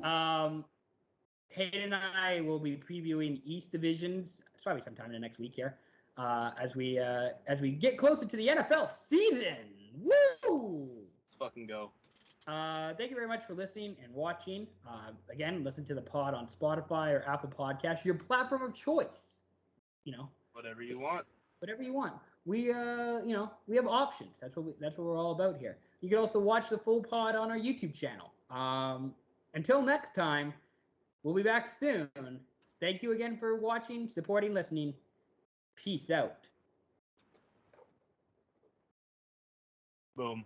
guy. Hayden and I will be previewing East divisions. It's probably sometime in the next week here, as we get closer to the NFL season. Woo! Let's fucking go. Thank you very much for listening and watching. Again, listen to the pod on Spotify or Apple Podcasts, your platform of choice. Whatever you want. Whatever you want. We have options. That's what we're all about here. You can also watch the full pod on our YouTube channel. Until next time, we'll be back soon. Thank you again for watching, supporting, listening. Peace out. Boom.